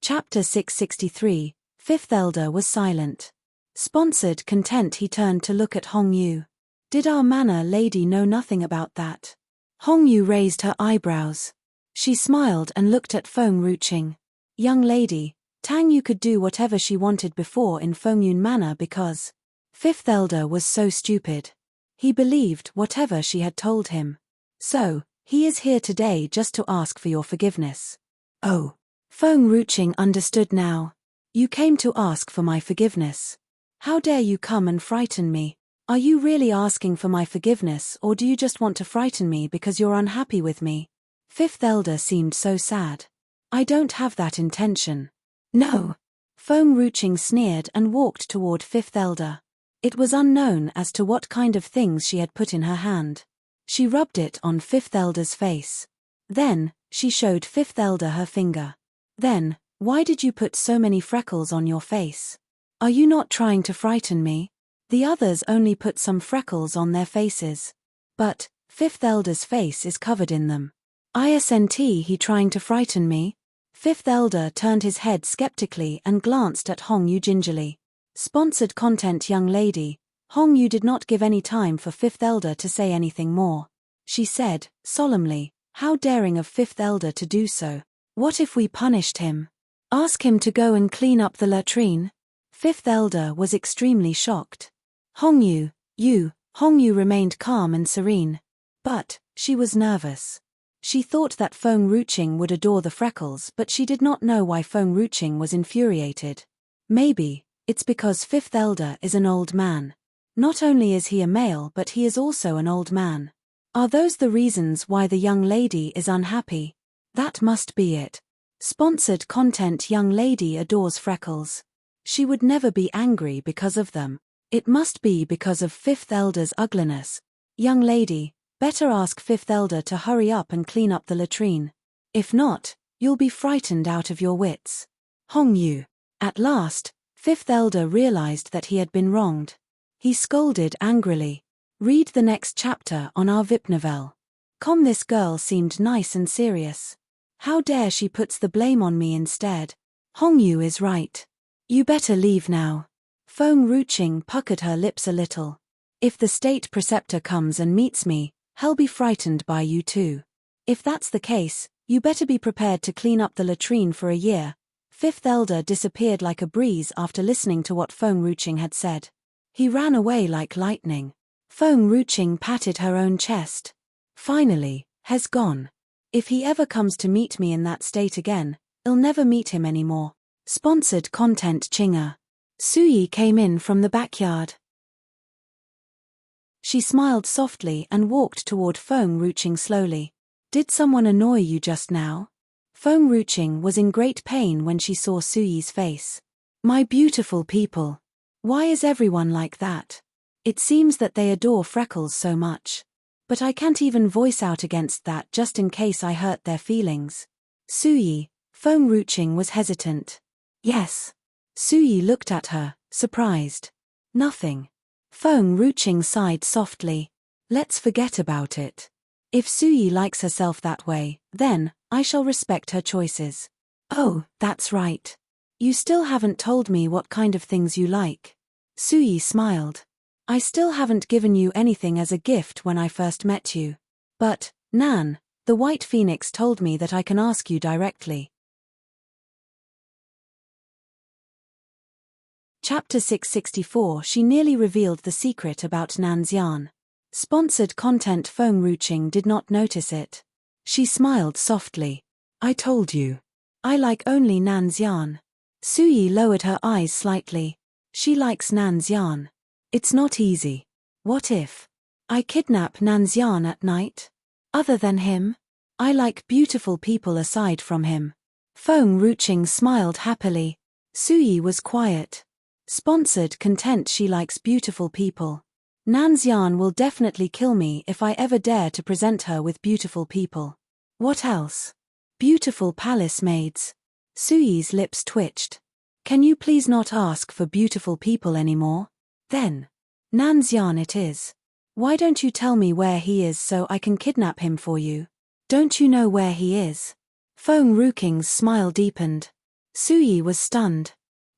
Chapter 663, Fifth Elder was silent. Sponsored content he turned to look at Hong Yu. Did our manor lady know nothing about that? Hong Yu raised her eyebrows. She smiled and looked at Feng Ruqing. Young lady, Tang Yu could do whatever she wanted before in Fengyun Manor because Fifth Elder was so stupid. He believed whatever she had told him. So, he is here today just to ask for your forgiveness. Oh. Feng Ruqing understood now. You came to ask for my forgiveness. How dare you come and frighten me? Are you really asking for my forgiveness or do you just want to frighten me because you're unhappy with me? Fifth Elder seemed so sad. I don't have that intention. No. Feng Ruqing sneered and walked toward Fifth Elder. It was unknown as to what kind of things she had put in her hand. She rubbed it on Fifth Elder's face. Then, she showed Fifth Elder her finger. Then, why did you put so many freckles on your face? Are you not trying to frighten me? The others only put some freckles on their faces. But, Fifth Elder's face is covered in them. Isn't he trying to frighten me? Fifth Elder turned his head skeptically and glanced at Hong Yu gingerly. Sponsored content young lady, Hong Yu did not give any time for Fifth Elder to say anything more. She said, solemnly, how daring of Fifth Elder to do so. What if we punished him? Ask him to go and clean up the latrine? Fifth Elder was extremely shocked. Hong Yu remained calm and serene. But, she was nervous. She thought that Feng Ruqing would adore the freckles but she did not know why Feng Ruqing was infuriated. Maybe, it's because Fifth Elder is an old man. Not only is he a male but he is also an old man. Are those the reasons why the young lady is unhappy? That must be it. Sponsored content young lady adores freckles. She would never be angry because of them. It must be because of Fifth Elder's ugliness. Young lady, better ask Fifth Elder to hurry up and clean up the latrine. If not, you'll be frightened out of your wits. Hong Yu. At last, Fifth Elder realized that he had been wronged. He scolded angrily. Read the next chapter on our VIP novel. This girl seemed nice and serious. How dare she puts the blame on me instead? Hong Yu is right. You better leave now. Feng Ruqing puckered her lips a little. If the state preceptor comes and meets me, he'll be frightened by you too. If that's the case, you better be prepared to clean up the latrine for a year. Fifth Elder disappeared like a breeze after listening to what Feng Ruqing had said. He ran away like lightning. Feng Ruqing patted her own chest. Finally, has gone. If he ever comes to meet me in that state again, I'll never meet him anymore. Sponsored content Chinga. Suyi came in from the backyard. She smiled softly and walked toward Feng Ruqing slowly. Did someone annoy you just now? Feng Ruqing was in great pain when she saw Suyi's face. My beautiful people. Why is everyone like that? It seems that they adore freckles so much. But I can't even voice out against that just in case I hurt their feelings. Suyi, Feng Ruqing was hesitant. Yes. Suyi looked at her, surprised. Nothing. Feng Ruqing sighed softly. Let's forget about it. If Suyi likes herself that way, then, I shall respect her choices. Oh, that's right. You still haven't told me what kind of things you like. Suyi smiled. I still haven't given you anything as a gift when I first met you. But, Nan, the White Phoenix told me that I can ask you directly. Chapter 664 She nearly revealed the secret about Nan's yarn. Sponsored content Feng Ruqing did not notice it. She smiled softly. I told you. I like only Nan's yarn. Suyi lowered her eyes slightly. She likes Nan's yarn. It's not easy. What if I kidnap Nanxian at night? Other than him? I like beautiful people aside from him. Feng Ruqing smiled happily. Suyi was quiet. Sponsored content she likes beautiful people. Nanxian will definitely kill me if I ever dare to present her with beautiful people. What else? Beautiful palace maids. Suyi's lips twitched. Can you please not ask for beautiful people anymore? Then. Nanxian it is. Why don't you tell me where he is so I can kidnap him for you? Don't you know where he is? Feng Ruqing's smile deepened. Suyi was stunned.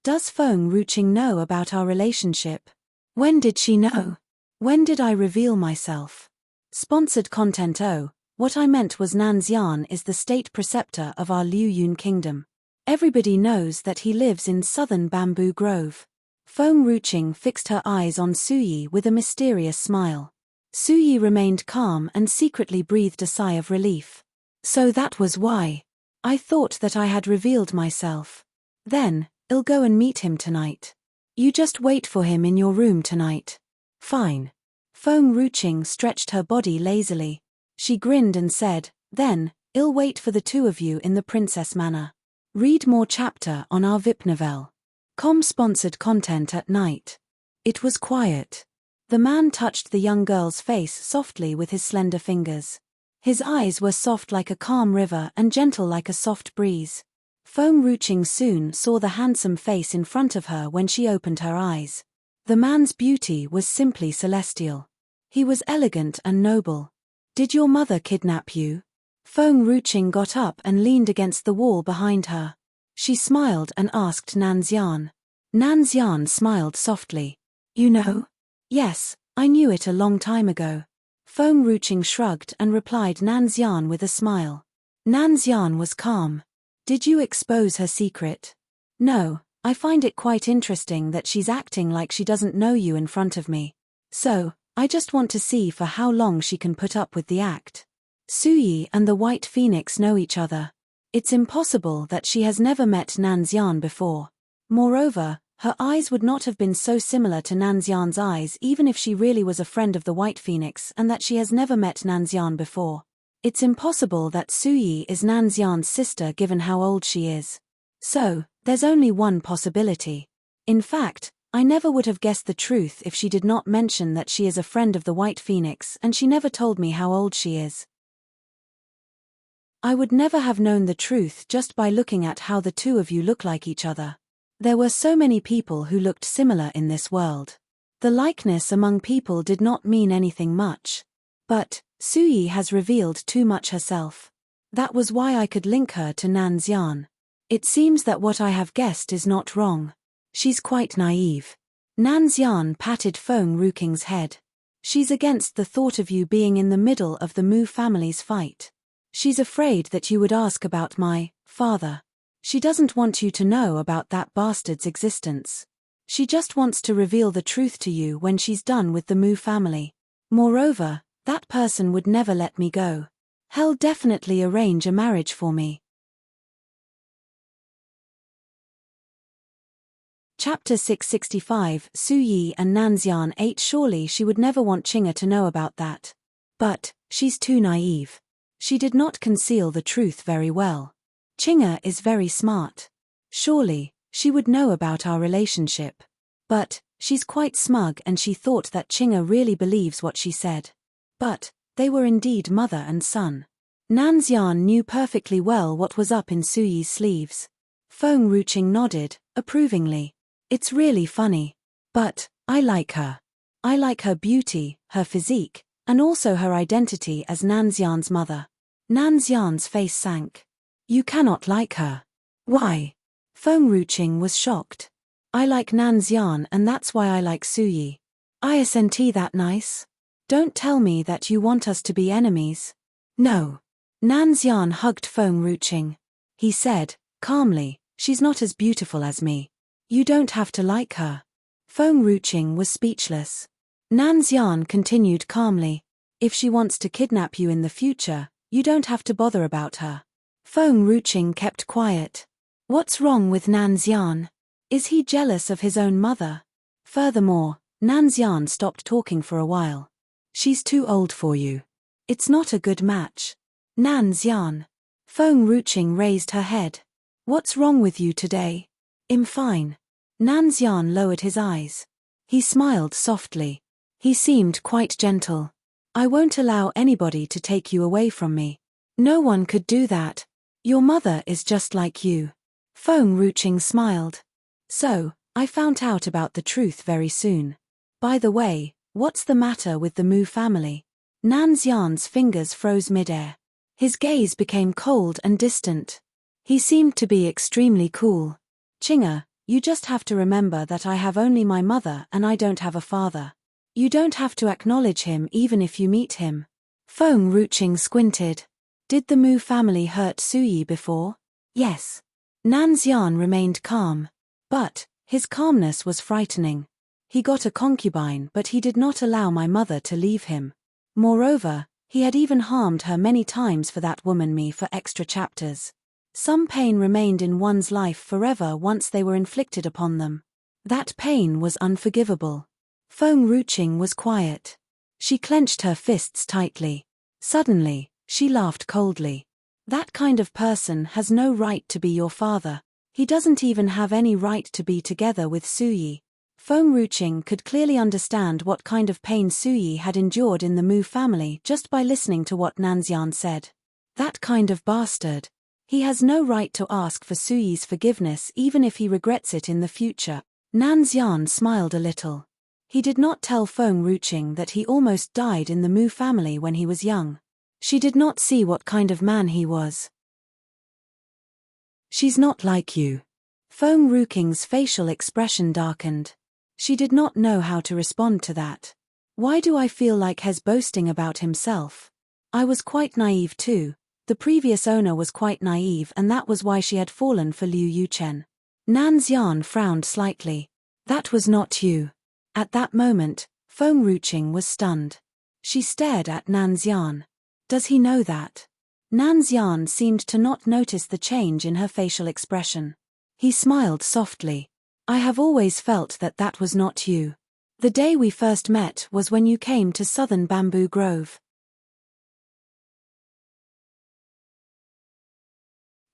Does Feng Ruqing know about our relationship? When did she know? When did I reveal myself? Sponsored content. Oh, what I meant was Nanxian is the state preceptor of our Liu Yun kingdom. Everybody knows that he lives in southern Bamboo Grove. Feng Ruqing fixed her eyes on Suyi with a mysterious smile. Suyi remained calm and secretly breathed a sigh of relief. So that was why. I thought that I had revealed myself. Then, I'll go and meet him tonight. You just wait for him in your room tonight. Fine. Feng Ruqing stretched her body lazily. She grinned and said, then, I'll wait for the two of you in the Princess Manor. Read more chapter on our VIP novel. Sponsored content at night. It was quiet. The man touched the young girl's face softly with his slender fingers. His eyes were soft like a calm river and gentle like a soft breeze. Feng Ruqing soon saw the handsome face in front of her when she opened her eyes. The man's beauty was simply celestial. He was elegant and noble. Did your mother kidnap you? Feng Ruqing got up and leaned against the wall behind her. She smiled and asked Nanxian. Nanxian smiled softly. You know? Yes, I knew it a long time ago. Feng Ruqing shrugged and replied Nanxian with a smile. Nanxian was calm. Did you expose her secret? No, I find it quite interesting that she's acting like she doesn't know you in front of me. So, I just want to see for how long she can put up with the act. Suyi and the White Phoenix know each other. It's impossible that she has never met Nanxian before. Moreover, her eyes would not have been so similar to Nanxian's eyes even if she really was a friend of the White Phoenix and that she has never met Nanxian before. It's impossible that Suyi is Nanxian's sister given how old she is. So, there's only one possibility. In fact, I never would have guessed the truth if she did not mention that she is a friend of the White Phoenix and she never told me how old she is. I would never have known the truth just by looking at how the two of you look like each other. There were so many people who looked similar in this world. The likeness among people did not mean anything much. But, Suyi has revealed too much herself. That was why I could link her to Nanxian. It seems that what I have guessed is not wrong. She's quite naive. Nanxian patted Feng Ruqing's head. She's against the thought of you being in the middle of the Mu family's fight. She's afraid that you would ask about my father. She doesn't want you to know about that bastard's existence. She just wants to reveal the truth to you when she's done with the Mu family. Moreover, that person would never let me go. He'll definitely arrange a marriage for me. Chapter 665. Suyi and Nanxian ate. Surely she would never want Qing'e to know about that. But, she's too naive. She did not conceal the truth very well. Qing'e is very smart. Surely, she would know about our relationship. But, she's quite smug and she thought that Qing'e really believes what she said. But, they were indeed mother and son. Nanxian knew perfectly well what was up in Suyi's sleeves. Feng Ruqing nodded, approvingly. It's really funny. But, I like her. I like her beauty, her physique, and also her identity as Nanxian's mother. Nanxian's face sank. You cannot like her. Why? Feng Ruqing was shocked. I like Nanxian and that's why I like Suyi. Isn't that nice? Don't tell me that you want us to be enemies. No. Nanxian hugged Feng Ruqing. He said, calmly, she's not as beautiful as me. You don't have to like her. Feng Ruqing was speechless. Nanxian continued calmly. If she wants to kidnap you in the future, you don't have to bother about her. Feng Ruqing kept quiet. What's wrong with Nanxian? Is he jealous of his own mother? Furthermore, Nanxian stopped talking for a while. She's too old for you. It's not a good match. Nanxian. Feng Ruqing raised her head. What's wrong with you today? I'm fine. Nanxian lowered his eyes. He smiled softly. He seemed quite gentle. I won't allow anybody to take you away from me. No one could do that. Your mother is just like you. Feng Ruqing smiled. So, I found out about the truth very soon. By the way, what's the matter with the Mu family? Nanxian's fingers froze midair. His gaze became cold and distant. He seemed to be extremely cool. Qing'er, you just have to remember that I have only my mother and I don't have a father. You don't have to acknowledge him even if you meet him. Feng Ruqing squinted. Did the Mu family hurt Suyi before? Yes. Nanxian remained calm. But, his calmness was frightening. He got a concubine but he did not allow my mother to leave him. Moreover, he had even harmed her many times for that woman me for extra chapters. Some pain remained in one's life forever once they were inflicted upon them. That pain was unforgivable. Feng Ruqing was quiet. She clenched her fists tightly. Suddenly, she laughed coldly. That kind of person has no right to be your father. He doesn't even have any right to be together with Suyi. Feng Ruqing could clearly understand what kind of pain Suyi had endured in the Mu family just by listening to what Nanxian said. That kind of bastard. He has no right to ask for Suyi's forgiveness even if he regrets it in the future. Nanxian smiled a little. He did not tell Feng Ruqing that he almost died in the Mu family when he was young. She did not see what kind of man he was. She's not like you. Feng Ruqing's facial expression darkened. She did not know how to respond to that. Why do I feel like he's boasting about himself? I was quite naive too. The previous owner was quite naive and that was why she had fallen for Liu Yuchen. Nanxian frowned slightly. That was not you. At that moment, Feng Ruqing was stunned. She stared at Nanxian. Does he know that? Nanxian seemed to not notice the change in her facial expression. He smiled softly. I have always felt that that was not you. The day we first met was when you came to Southern Bamboo Grove.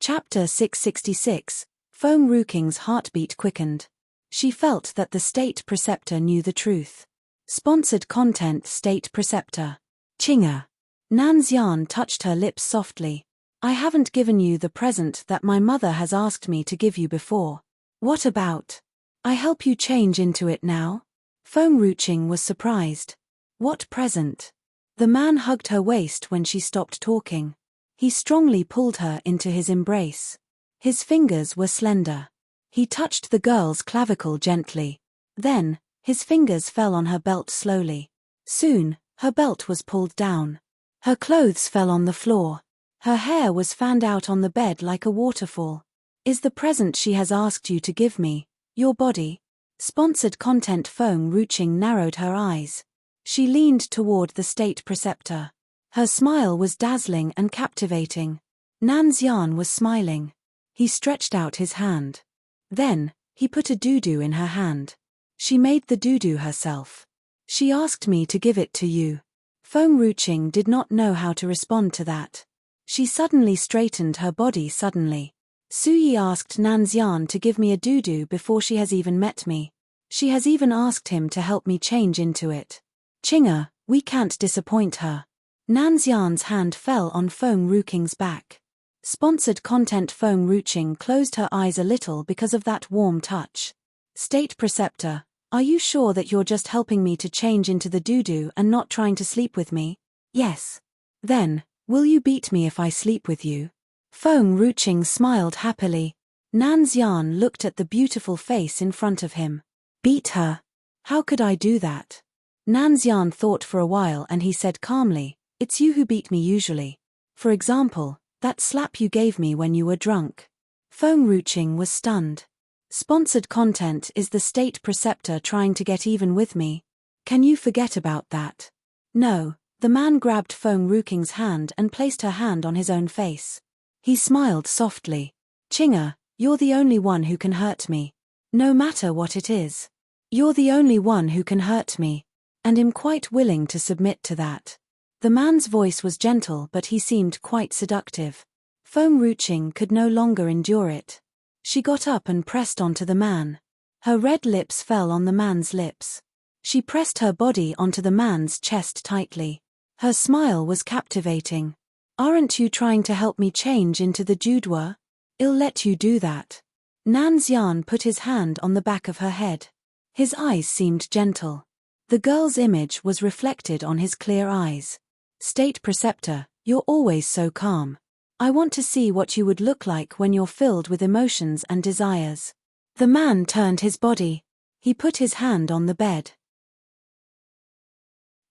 Chapter 666, Feng Ruqing's heartbeat quickened. She felt that the State Preceptor knew the truth. Sponsored content. State Preceptor. Qing'er. Nanxian touched her lips softly. I haven't given you the present that my mother has asked me to give you before. What about? I help you change into it now? Feng Ruqing was surprised. What present? The man hugged her waist when she stopped talking. He strongly pulled her into his embrace. His fingers were slender. He touched the girl's clavicle gently. Then, his fingers fell on her belt slowly. Soon, her belt was pulled down. Her clothes fell on the floor. Her hair was fanned out on the bed like a waterfall. Is the present she has asked you to give me, your body? Sponsored content. Feng Ruqing narrowed her eyes. She leaned toward the State Preceptor. Her smile was dazzling and captivating. Nanxian was smiling. He stretched out his hand. Then, he put a doo-doo in her hand. She made the doo-doo herself. She asked me to give it to you. Feng Ruqing did not know how to respond to that. She suddenly straightened her body suddenly. Suyi asked Nanxian to give me a doo-doo before she has even met me. She has even asked him to help me change into it. Qing'er, we can't disappoint her. Nanxian's hand fell on Feng Ruqing's back. Sponsored content. Feng Ruqing closed her eyes a little because of that warm touch. State Preceptor, are you sure that you're just helping me to change into the doo-doo and not trying to sleep with me? Yes. Then, will you beat me if I sleep with you? Feng Ruqing smiled happily. Nanxian looked at the beautiful face in front of him. Beat her? How could I do that? Nanxian thought for a while and he said calmly, it's you who beat me usually. For example, that slap you gave me when you were drunk. Feng Ruqing was stunned. Sponsored content. Is the State Preceptor trying to get even with me? Can you forget about that? No. The man grabbed Feng Ruqing's hand and placed her hand on his own face. He smiled softly. Qing'er, you're the only one who can hurt me. No matter what it is. You're the only one who can hurt me, and am quite willing to submit to that. The man's voice was gentle, but he seemed quite seductive. Feng Ruqing could no longer endure it. She got up and pressed onto the man. Her red lips fell on the man's lips. She pressed her body onto the man's chest tightly. Her smile was captivating. Aren't you trying to help me change into the Judwa? I'll let you do that. Nanxian put his hand on the back of her head. His eyes seemed gentle. The girl's image was reflected on his clear eyes. State Preceptor, you're always so calm. I want to see what you would look like when you're filled with emotions and desires. The man turned his body. He put his hand on the bed.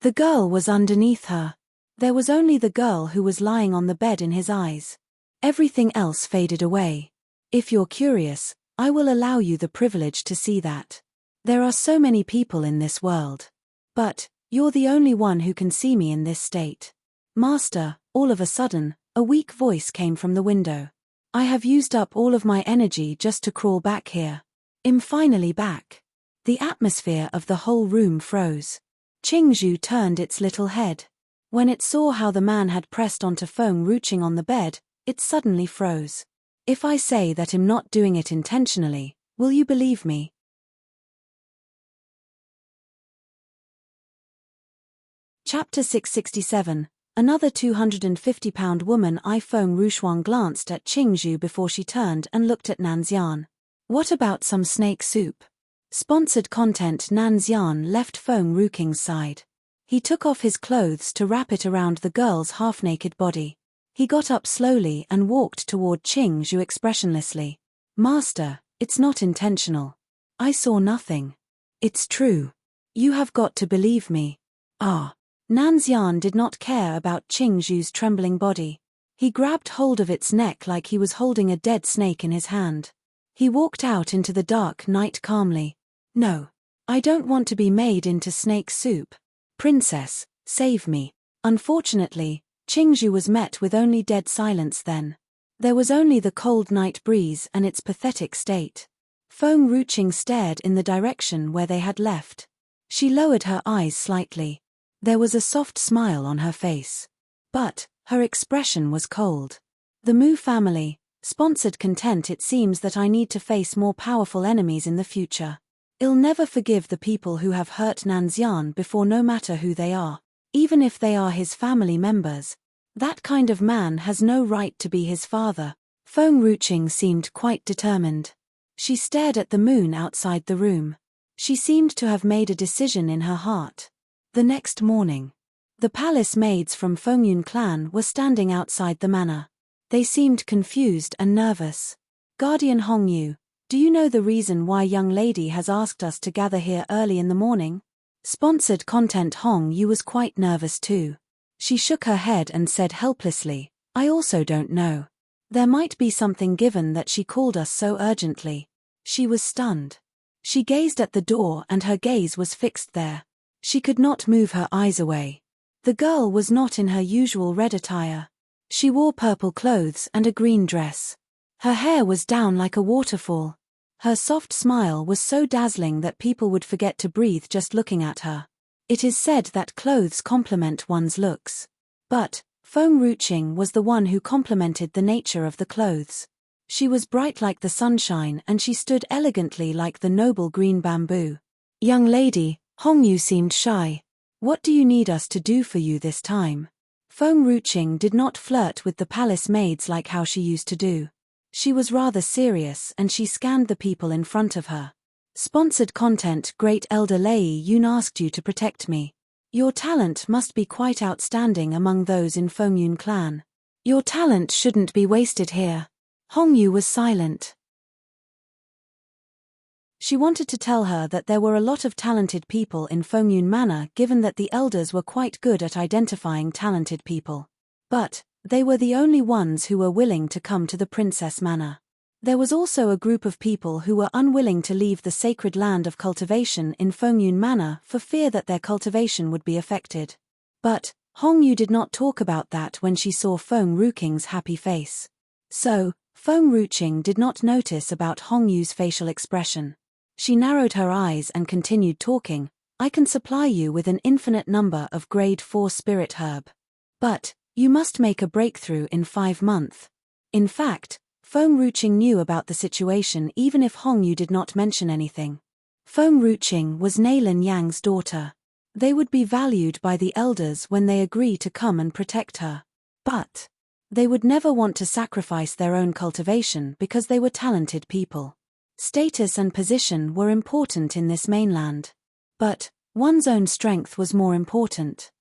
The girl was underneath her. There was only the girl who was lying on the bed in his eyes. Everything else faded away. If you're curious, I will allow you the privilege to see that. There are so many people in this world. But, you're the only one who can see me in this state. Master, all of a sudden, a weak voice came from the window. I have used up all of my energy just to crawl back here. I'm finally back. The atmosphere of the whole room froze. Qingzhu turned its little head. When it saw how the man had pressed onto Feng Ruqing on the bed, it suddenly froze. If I say that I'm not doing it intentionally, will you believe me? Chapter 667. Another 250-pound woman. Feng Ruquan glanced at Qingzhu before she turned and looked at Nanxian. What about some snake soup? Sponsored content. Nanxian left Feng Ruqing's side. He took off his clothes to wrap it around the girl's half-naked body. He got up slowly and walked toward Qingzhu expressionlessly. Master, it's not intentional. I saw nothing. It's true. You have got to believe me. Ah. Nanxian did not care about Qingzhu's trembling body. He grabbed hold of its neck like he was holding a dead snake in his hand. He walked out into the dark night calmly. No. I don't want to be made into snake soup. Princess, save me. Unfortunately, Qingzhu was met with only dead silence then. There was only the cold night breeze and its pathetic state. Feng Ruqing stared in the direction where they had left. She lowered her eyes slightly. There was a soft smile on her face. But, her expression was cold. The Mu family, sponsored content. It seems that I need to face more powerful enemies in the future. I'll never forgive the people who have hurt Nanxian before, no matter who they are. Even if they are his family members. That kind of man has no right to be his father. Feng Ruqing seemed quite determined. She stared at the moon outside the room. She seemed to have made a decision in her heart. The next morning, the palace maids from Fengyun clan were standing outside the manor. They seemed confused and nervous. Guardian Hongyu, do you know the reason why young lady has asked us to gather here early in the morning? Sponsored content. Hongyu was quite nervous too. She shook her head and said helplessly, I also don't know. There might be something given that she called us so urgently. She was stunned. She gazed at the door and her gaze was fixed there. She could not move her eyes away. The girl was not in her usual red attire. She wore purple clothes and a green dress. Her hair was down like a waterfall. Her soft smile was so dazzling that people would forget to breathe just looking at her. It is said that clothes complement one's looks. But, Feng Ruqing was the one who complemented the nature of the clothes. She was bright like the sunshine and she stood elegantly like the noble green bamboo. Young lady, Hongyu seemed shy. What do you need us to do for you this time? Feng Ruqing did not flirt with the palace maids like how she used to do. She was rather serious and she scanned the people in front of her. Sponsored content. Great Elder Lei Yun asked you to protect me. Your talent must be quite outstanding among those in Fengyun clan. Your talent shouldn't be wasted here. Hongyu was silent. She wanted to tell her that there were a lot of talented people in Fengyun Manor, given that the elders were quite good at identifying talented people. But, they were the only ones who were willing to come to the Princess Manor. There was also a group of people who were unwilling to leave the sacred land of cultivation in Fengyun Manor for fear that their cultivation would be affected. But, Hongyu did not talk about that when she saw Feng Ruqing's happy face. So, Feng Ruqing did not notice about Hongyu's facial expression. She narrowed her eyes and continued talking. I can supply you with an infinite number of grade 4 spirit herb. But you must make a breakthrough in 5 months. In fact, Feng Ruqing knew about the situation even if Hong Yu did not mention anything. Feng Ruqing was Nailin Yang's daughter. They would be valued by the elders when they agree to come and protect her. But they would never want to sacrifice their own cultivation because they were talented people. Status and position were important in this mainland. But one's own strength was more important.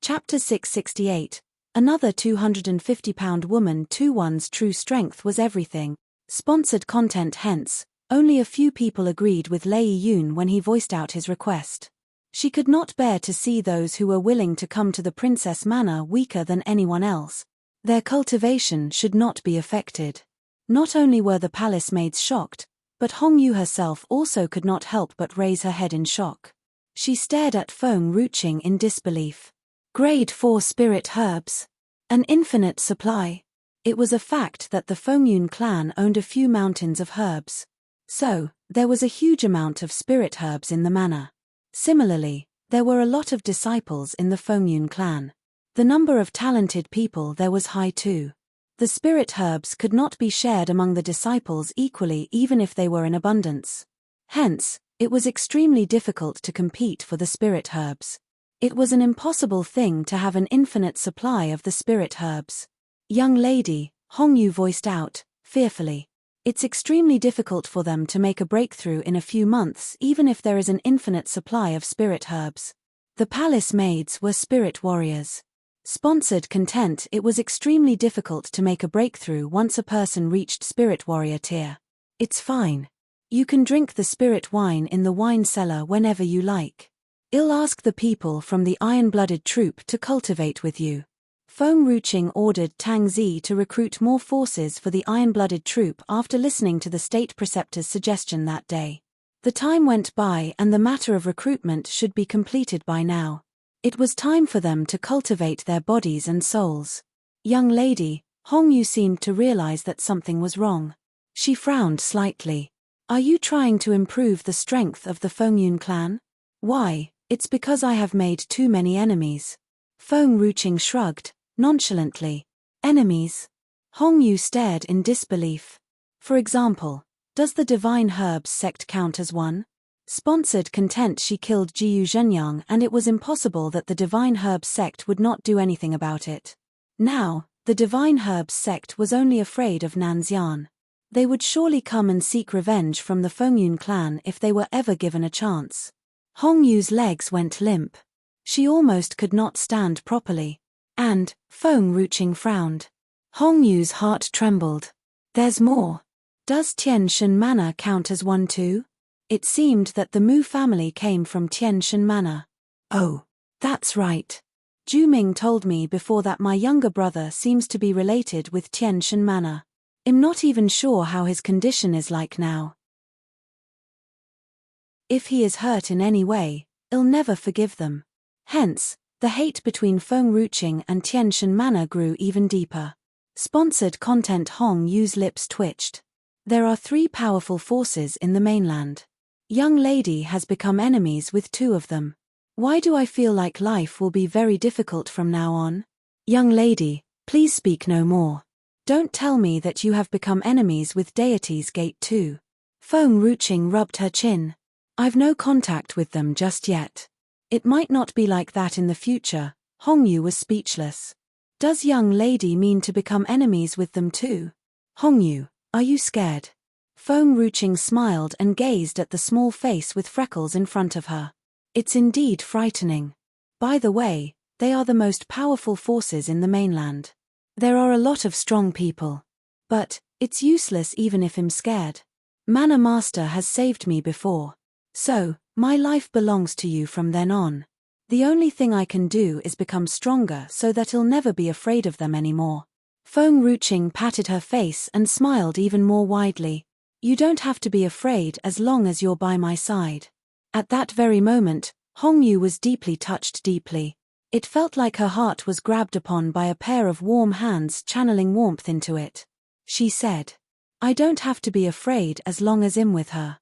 Chapter 668. Another 250-pound woman. One's true strength was everything. Sponsored content. Hence, only a few people agreed with Lei Yun when he voiced out his request. She could not bear to see those who were willing to come to the princess manor weaker than anyone else. Their cultivation should not be affected. Not only were the palace maids shocked, but Hong Yu herself also could not help but raise her head in shock. She stared at Feng Ruqing in disbelief. Grade 4 spirit herbs. An infinite supply. It was a fact that the Fengyun clan owned a few mountains of herbs. So, there was a huge amount of spirit herbs in the manor. Similarly, there were a lot of disciples in the Fengyun clan. The number of talented people there was high too. The spirit herbs could not be shared among the disciples equally even if they were in abundance. Hence, it was extremely difficult to compete for the spirit herbs. It was an impossible thing to have an infinite supply of the spirit herbs. Young lady, Hong Yu voiced out, fearfully. It's extremely difficult for them to make a breakthrough in a few months even if there is an infinite supply of spirit herbs. The palace maids were spirit warriors. Sponsored content. It was extremely difficult to make a breakthrough once a person reached spirit warrior tier. It's fine. You can drink the spirit wine in the wine cellar whenever you like. I'll ask the people from the iron-blooded troop to cultivate with you. Feng Ruqing ordered Tang Zi to recruit more forces for the iron-blooded troop after listening to the state preceptor's suggestion that day. The time went by and the matter of recruitment should be completed by now. It was time for them to cultivate their bodies and souls. Young lady, Hong Yu seemed to realize that something was wrong. She frowned slightly. Are you trying to improve the strength of the Fengyun clan? Why, it's because I have made too many enemies. Feng Ruqing shrugged, nonchalantly. Enemies? Hong Yu stared in disbelief. For example, does the Divine Herbs sect count as one? Sponsored content. She killed Jiyu Zhenyang and it was impossible that the Divine Herbs sect would not do anything about it. Now, the Divine Herbs sect was only afraid of Nanxian. They would surely come and seek revenge from the Fengyun clan if they were ever given a chance. Hong Yu's legs went limp. She almost could not stand properly. And, Feng Ruqing frowned. Hong Yu's heart trembled. There's more. Does Tianshan Manor count as one too? It seemed that the Mu family came from Tianshan Manor. Oh, that's right. Ju Ming told me before that my younger brother seems to be related with Tianshan Manor. I'm not even sure how his condition is like now. If he is hurt in any way, I'll never forgive them. Hence, the hate between Feng Ruqing and Tianshan Manor grew even deeper. Sponsored content. Hong Yu's lips twitched. There are 3 powerful forces in the mainland. Young lady has become enemies with 2 of them. Why do I feel like life will be very difficult from now on? Young lady, please speak no more. Don't tell me that you have become enemies with deities Gate 2. Feng Ruqing rubbed her chin. I've no contact with them just yet. It might not be like that in the future. Hong Yu was speechless. Does young lady mean to become enemies with them too? Hong Yu, are you scared? Feng Ruqing smiled and gazed at the small face with freckles in front of her. It's indeed frightening. By the way, they are the most powerful forces in the mainland. There are a lot of strong people. But, it's useless even if I'm scared. Manor Master has saved me before. So, my life belongs to you from then on. The only thing I can do is become stronger so that I'll never be afraid of them anymore. Feng Ruqing patted her face and smiled even more widely. You don't have to be afraid as long as you're by my side. At that very moment, Hong Yu was deeply touched deeply. It felt like her heart was grabbed upon by a pair of warm hands channeling warmth into it. she said. I don't have to be afraid as long as I'm with her.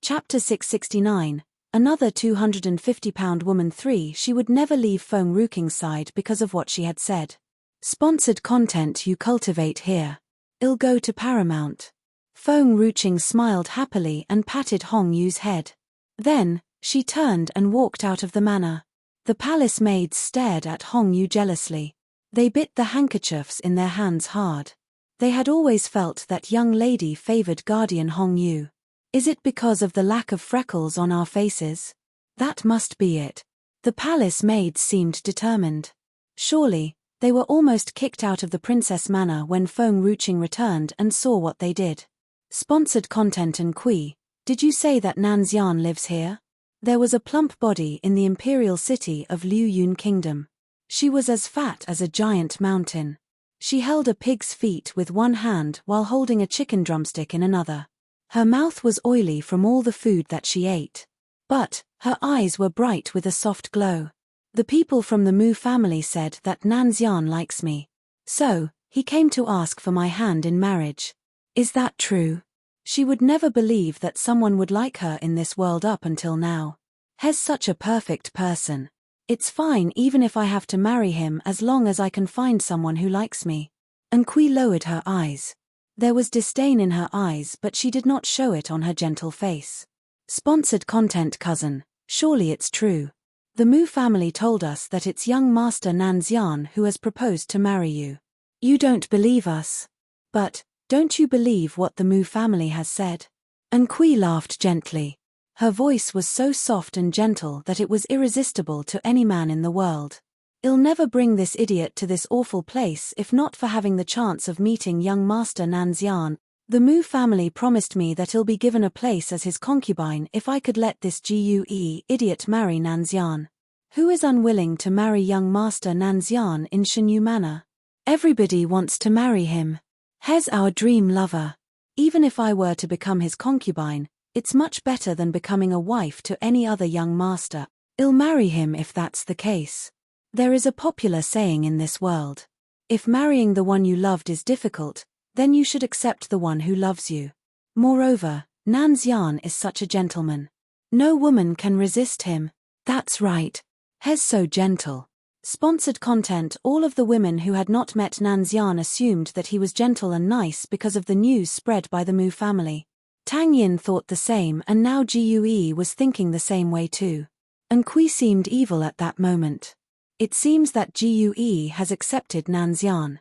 Chapter 669, Another 250-pound woman 3. She would never leave Feng Ruking's side because of what she had said. Sponsored content you cultivate here. I'll go to Paramount. Feng Ruqing smiled happily and patted Hong Yu's head. Then, she turned and walked out of the manor. The palace maids stared at Hong Yu jealously. They bit the handkerchiefs in their hands hard. They had always felt that young lady favored guardian Hong Yu. Is it because of the lack of freckles on our faces? That must be it. The palace maids seemed determined. Surely, they were almost kicked out of the princess manor when Feng Ruqing returned and saw what they did. Sponsored content. And Kui, did you say that Nanxian lives here? There was a plump body in the imperial city of Liu Yun Kingdom. She was as fat as a giant mountain. She held a pig's feet with one hand while holding a chicken drumstick in another. Her mouth was oily from all the food that she ate. But, her eyes were bright with a soft glow. The people from the Mu family said that Nanxian likes me. So, he came to ask for my hand in marriage. Is that true? She would never believe that someone would like her in this world up until now. He's such a perfect person. It's fine even if I have to marry him as long as I can find someone who likes me. And Kui lowered her eyes. There was disdain in her eyes, but she did not show it on her gentle face. Sponsored content. Cousin, surely it's true. The Mu family told us that it's young Master Nanxian who has proposed to marry you. You don't believe us. But, don't you believe what the Mu family has said? And Kui laughed gently. Her voice was so soft and gentle that it was irresistible to any man in the world. I'll never bring this idiot to this awful place if not for having the chance of meeting young Master Nanxian. The Mu family promised me that I'll be given a place as his concubine if I could let this Gue idiot marry Nanxian. Who is unwilling to marry young Master Nanxian in Shenyu Manor? Everybody wants to marry him. He's our dream lover. Even if I were to become his concubine, it's much better than becoming a wife to any other young master. I'll marry him if that's the case. There is a popular saying in this world. If marrying the one you loved is difficult, then you should accept the one who loves you. Moreover, Nanxian is such a gentleman. No woman can resist him. That's right. He's so gentle. Sponsored content. All of the women who had not met Nanxian assumed that he was gentle and nice because of the news spread by the Mu family. Tang Yin thought the same, and now Gue was thinking the same way too. And Kui seemed evil at that moment. It seems that Gue has accepted Nanxian.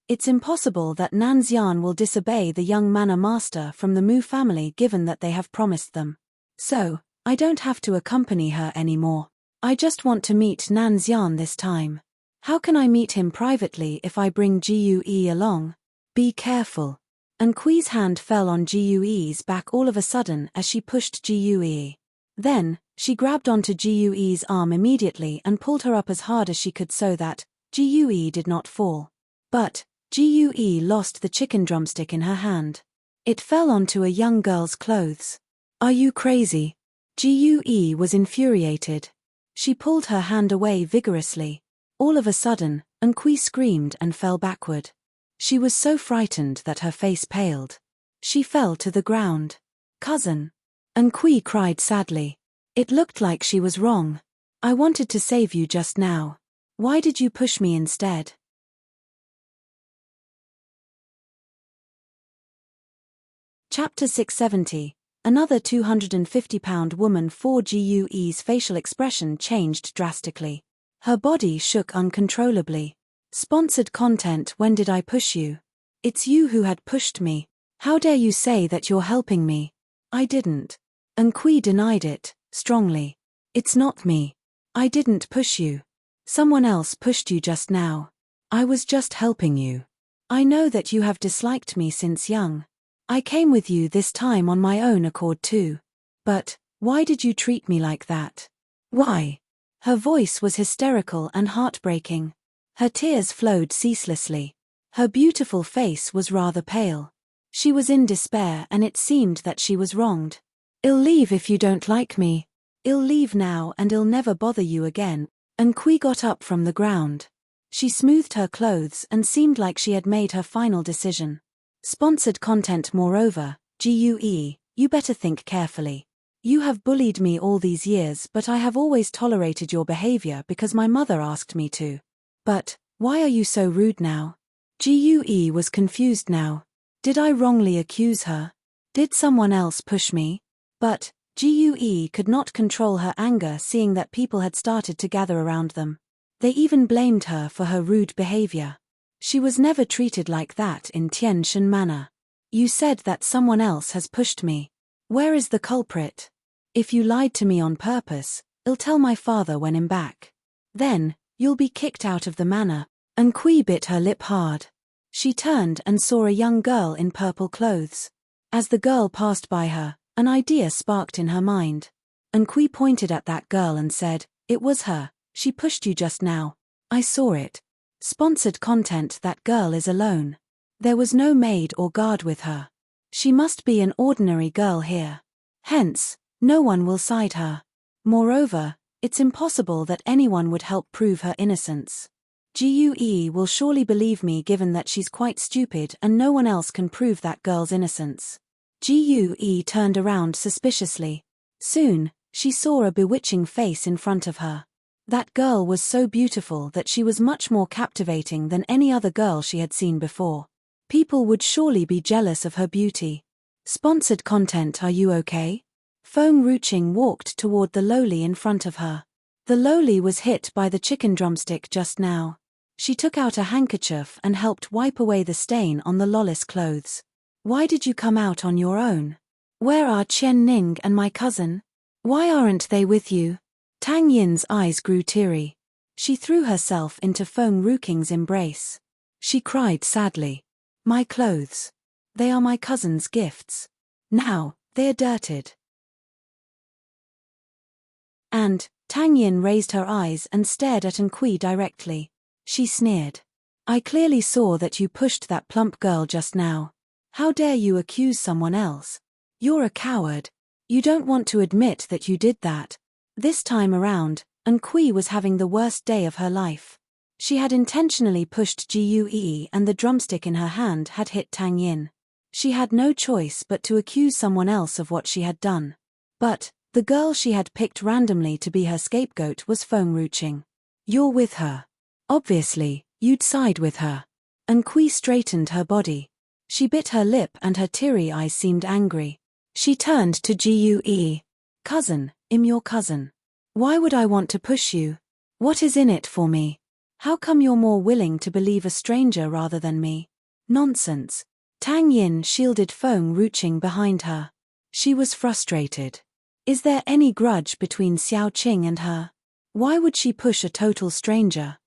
It's impossible that Nanxian will disobey the young manor master from the Mu family given that they have promised them. So, I don't have to accompany her anymore. I just want to meet Nanxian this time. How can I meet him privately if I bring Gue along? Be careful. And Kui's hand fell on Gue's back all of a sudden as she pushed Gue. Then, she grabbed onto Gue's arm immediately and pulled her up as hard as she could so that Gue did not fall. But, Gue lost the chicken drumstick in her hand. It fell onto a young girl's clothes. Are you crazy? Gue was infuriated. She pulled her hand away vigorously. All of a sudden, Kui screamed and fell backward. She was so frightened that her face paled. She fell to the ground. Cousin. Kui cried sadly. It looked like she was wrong. I wanted to save you just now. Why did you push me instead? Chapter 670. Another 250-pound woman. 4. Gue's facial expression changed drastically. Her body shook uncontrollably. Sponsored content. When did I push you? It's you who had pushed me. How dare you say that you're helping me? I didn't. Kui denied it, strongly. It's not me. I didn't push you. Someone else pushed you just now. I was just helping you. I know that you have disliked me since young. I came with you this time on my own accord too. But, why did you treat me like that? Why? Her voice was hysterical and heartbreaking. Her tears flowed ceaselessly. Her beautiful face was rather pale. She was in despair and it seemed that she was wronged. I'll leave if you don't like me. I'll leave now and I'll never bother you again. Enchanting got up from the ground. She smoothed her clothes and seemed like she had made her final decision. Sponsored content. Moreover, GUE, you better think carefully. You have bullied me all these years, but I have always tolerated your behavior because my mother asked me to. But, why are you so rude now? GUE was confused now. Did I wrongly accuse her? Did someone else push me? But, GUE could not control her anger seeing that people had started to gather around them. They even blamed her for her rude behavior. She was never treated like that in Tianshan manner. You said that someone else has pushed me. Where is the culprit? If you lied to me on purpose, I'll tell my father when I'm back. Then, you'll be kicked out of the manor. Enchanting bit her lip hard. She turned and saw a young girl in purple clothes. As the girl passed by her, an idea sparked in her mind. Enchanting pointed at that girl and said, "It was her, she pushed you just now. I saw it." Sponsored content. That girl is alone. There was no maid or guard with her. She must be an ordinary girl here. Hence, no one will side her. Moreover, it's impossible that anyone would help prove her innocence. GUE will surely believe me given that she's quite stupid and no one else can prove that girl's innocence. GUE turned around suspiciously. Soon, she saw a bewitching face in front of her. That girl was so beautiful that she was much more captivating than any other girl she had seen before. People would surely be jealous of her beauty. Sponsored content. Are you okay? Enrich walked toward the lowly in front of her. The lowly was hit by the chicken drumstick just now. She took out a handkerchief and helped wipe away the stain on the lawless clothes. Why did you come out on your own? Where are Qian Ning and my cousin? Why aren't they with you? Tang Yin's eyes grew teary. She threw herself into Enrich's embrace. She cried sadly. My clothes. They are my cousin's gifts. Now, they are dirted. And, Tang Yin raised her eyes and stared at Enchanting directly. She sneered. I clearly saw that you pushed that plump girl just now. How dare you accuse someone else? You're a coward. You don't want to admit that you did that. This time around, Enchanting was having the worst day of her life. She had intentionally pushed GUE and the drumstick in her hand had hit Tang Yin. She had no choice but to accuse someone else of what she had done. But, the girl she had picked randomly to be her scapegoat was Enrich. You're with her. Obviously, you'd side with her. Enchanting straightened her body. She bit her lip and her teary eyes seemed angry. She turned to GUE. Cousin, I'm your cousin. Why would I want to push you? What is in it for me? How come you're more willing to believe a stranger rather than me? Nonsense. Tang Yin shielded Enrich behind her. She was frustrated. Is there any grudge between Xiaoqing and her? Why would she push a total stranger?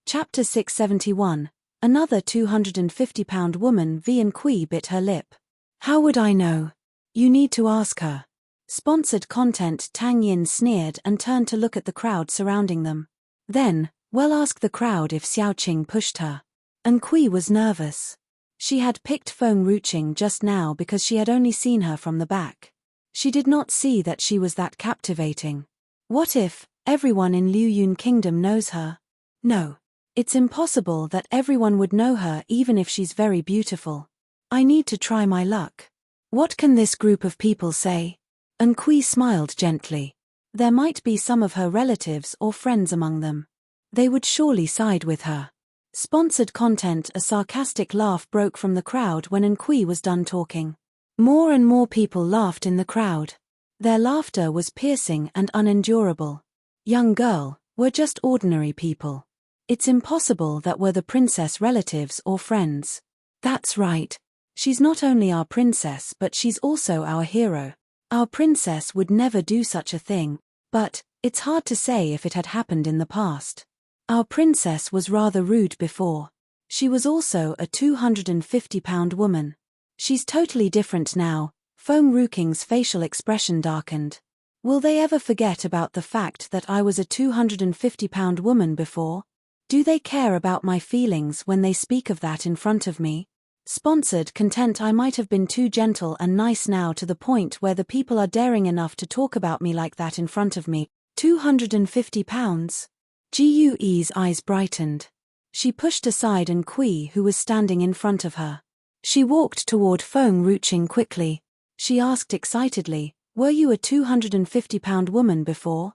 Chapter 671. Another 250-pound woman. Enchanting bit her lip. How would I know? You need to ask her. Sponsored content. Tang Yin sneered and turned to look at the crowd surrounding them. Then, well, ask the crowd if Xiaoqing pushed her. Enchanting was nervous. She had picked Enrich just now because she had only seen her from the back. She did not see that she was that captivating. What if everyone in Liyun Kingdom knows her? No. It's impossible that everyone would know her even if she's very beautiful. I need to try my luck. What can this group of people say? Enchanting smiled gently. There might be some of her relatives or friends among them. They would surely side with her. Sponsored content. A sarcastic laugh broke from the crowd when Enchanting was done talking. More and more people laughed in the crowd. Their laughter was piercing and unendurable. Young girl, we're just ordinary people. It's impossible that we're the princess relatives or friends. That's right. She's not only our princess but she's also our hero. Our princess would never do such a thing, but it's hard to say if it had happened in the past. Our princess was rather rude before. She was also a 250-pound woman. She's totally different now. Enrich's facial expression darkened. Will they ever forget about the fact that I was a 250-pound woman before? Do they care about my feelings when they speak of that in front of me? Sponsored content. I might have been too gentle and nice now to the point where the people are daring enough to talk about me like that in front of me. £250? Gue's eyes brightened. She pushed aside Enchanting, who was standing in front of her. She walked toward Enrich quickly. She asked excitedly, "Were you a £250 woman before?"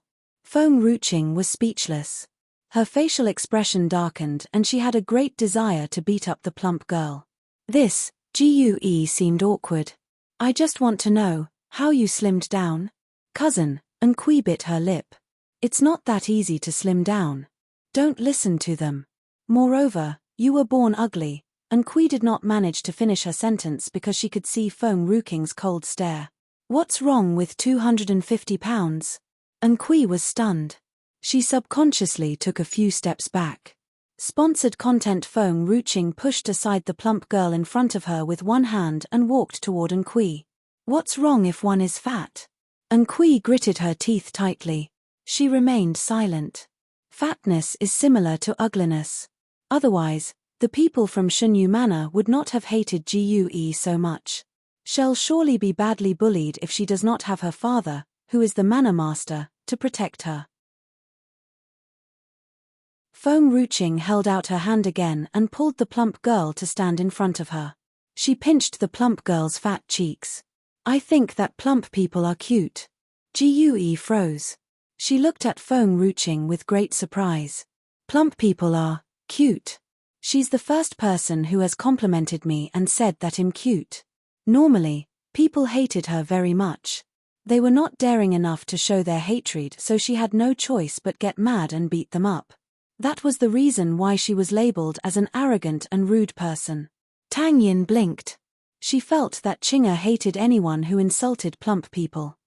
Enrich was speechless. Her facial expression darkened and she had a great desire to beat up the plump girl. This, Gue seemed awkward. "I just want to know, how you slimmed down?" "Cousin," Enchanting bit her lip. "It's not that easy to slim down. Don't listen to them. Moreover, you were born ugly." Enchanting did not manage to finish her sentence because she could see Enrich's cold stare. "What's wrong with £250? Enchanting was stunned. She subconsciously took a few steps back. Sponsored content. Enrich pushed aside the plump girl in front of her with one hand and walked toward Enchanting. "What's wrong if one is fat?" Enchanting gritted her teeth tightly. She remained silent. Fatness is similar to ugliness. Otherwise, the people from Shenyu Manor would not have hated Gue so much. She'll surely be badly bullied if she does not have her father, who is the manor master, to protect her. Enrich held out her hand again and pulled the plump girl to stand in front of her. She pinched the plump girl's fat cheeks. "I think that plump people are cute." Gue froze. She looked at Enrich with great surprise. "Plump people are cute. She's the first person who has complimented me and said that I'm cute. Normally, people hated her very much. They were not daring enough to show their hatred, so she had no choice but get mad and beat them up. That was the reason why she was labeled as an arrogant and rude person." Tang Yin blinked. She felt that Chinga hated anyone who insulted plump people.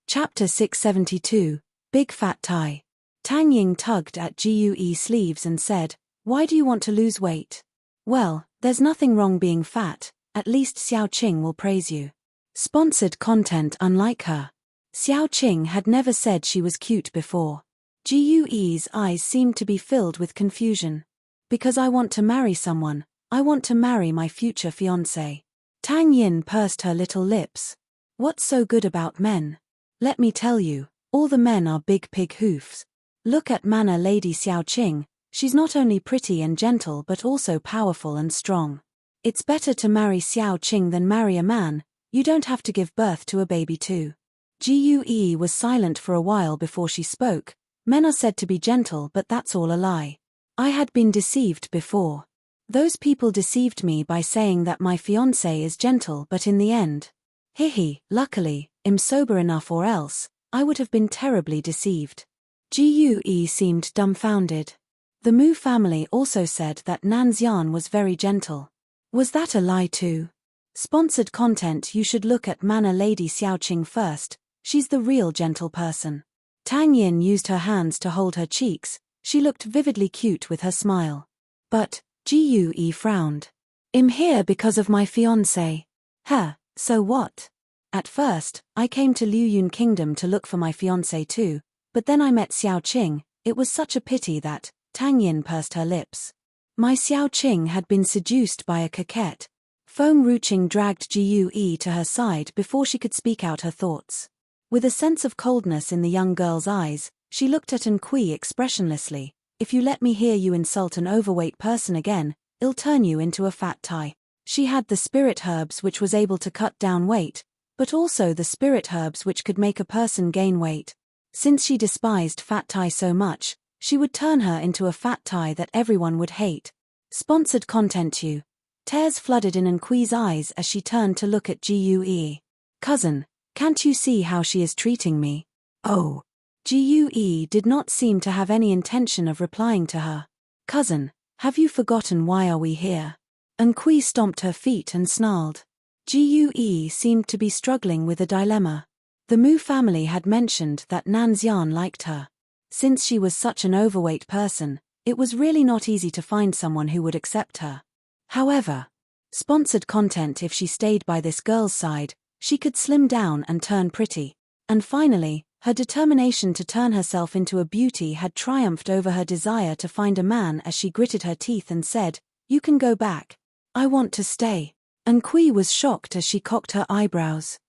Chapter 672, Big Fat Tie. Tang Yin tugged at Gue's sleeves and said, "Why do you want to lose weight?" "Well, there's nothing wrong being fat, at least Xiao Qing will praise you." Sponsored content. Unlike her, Xiao Qing had never said she was cute before. Gue's eyes seemed to be filled with confusion. "Because I want to marry someone, I want to marry my future fiancé." Tang Yin pursed her little lips. "What's so good about men? Let me tell you, all the men are big pig hoofs. Look at Manor Lady Xiao Qing, she's not only pretty and gentle but also powerful and strong. It's better to marry Xiao Qing than marry a man, you don't have to give birth to a baby too." Gue was silent for a while before she spoke. "Men are said to be gentle, but that's all a lie. I had been deceived before. Those people deceived me by saying that my fiancé is gentle, but in the end, luckily, I'm sober enough, or else I would have been terribly deceived." Gue seemed dumbfounded. The Mu family also said that Nanxian was very gentle. Was that a lie too? Sponsored content. You should look at Manor Lady Xiao Qing first, she's the real gentle person. Tang Yin used her hands to hold her cheeks, she looked vividly cute with her smile. "But," Gue frowned. "I'm here because of my fiancé." So what? "At first, I came to Liuyun Kingdom to look for my fiancé too, but then I met Xiao Qing. It was such a pity that," Tang Yin pursed her lips. "My Xiao Qing had been seduced by a coquette." Enrich dragged Gue to her side before she could speak out her thoughts. With a sense of coldness in the young girl's eyes, she looked at Enchanting expressionlessly. "If you let me hear you insult an overweight person again, I'll turn you into a fat tie." She had the spirit herbs which was able to cut down weight, but also the spirit herbs which could make a person gain weight. Since she despised fat tie so much, she would turn her into a fat tie that everyone would hate. Sponsored content. You. Tears flooded in Enchanting's eyes as she turned to look at Gue. "Cousin, can't you see how she is treating me?" "Oh." Gue did not seem to have any intention of replying to her. "Cousin, have you forgotten why are we here?" Enchanting stomped her feet and snarled. Gue seemed to be struggling with a dilemma. The Mu family had mentioned that Nanxian liked her. Since she was such an overweight person, it was really not easy to find someone who would accept her. However, sponsored content. If she stayed by this girl's side, she could slim down and turn pretty. And finally, Her determination to turn herself into a beauty had triumphed over her desire to find a man as she gritted her teeth and said, "You can go back. I want to stay." Enchanting was shocked as she cocked her eyebrows.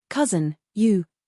"Cousin,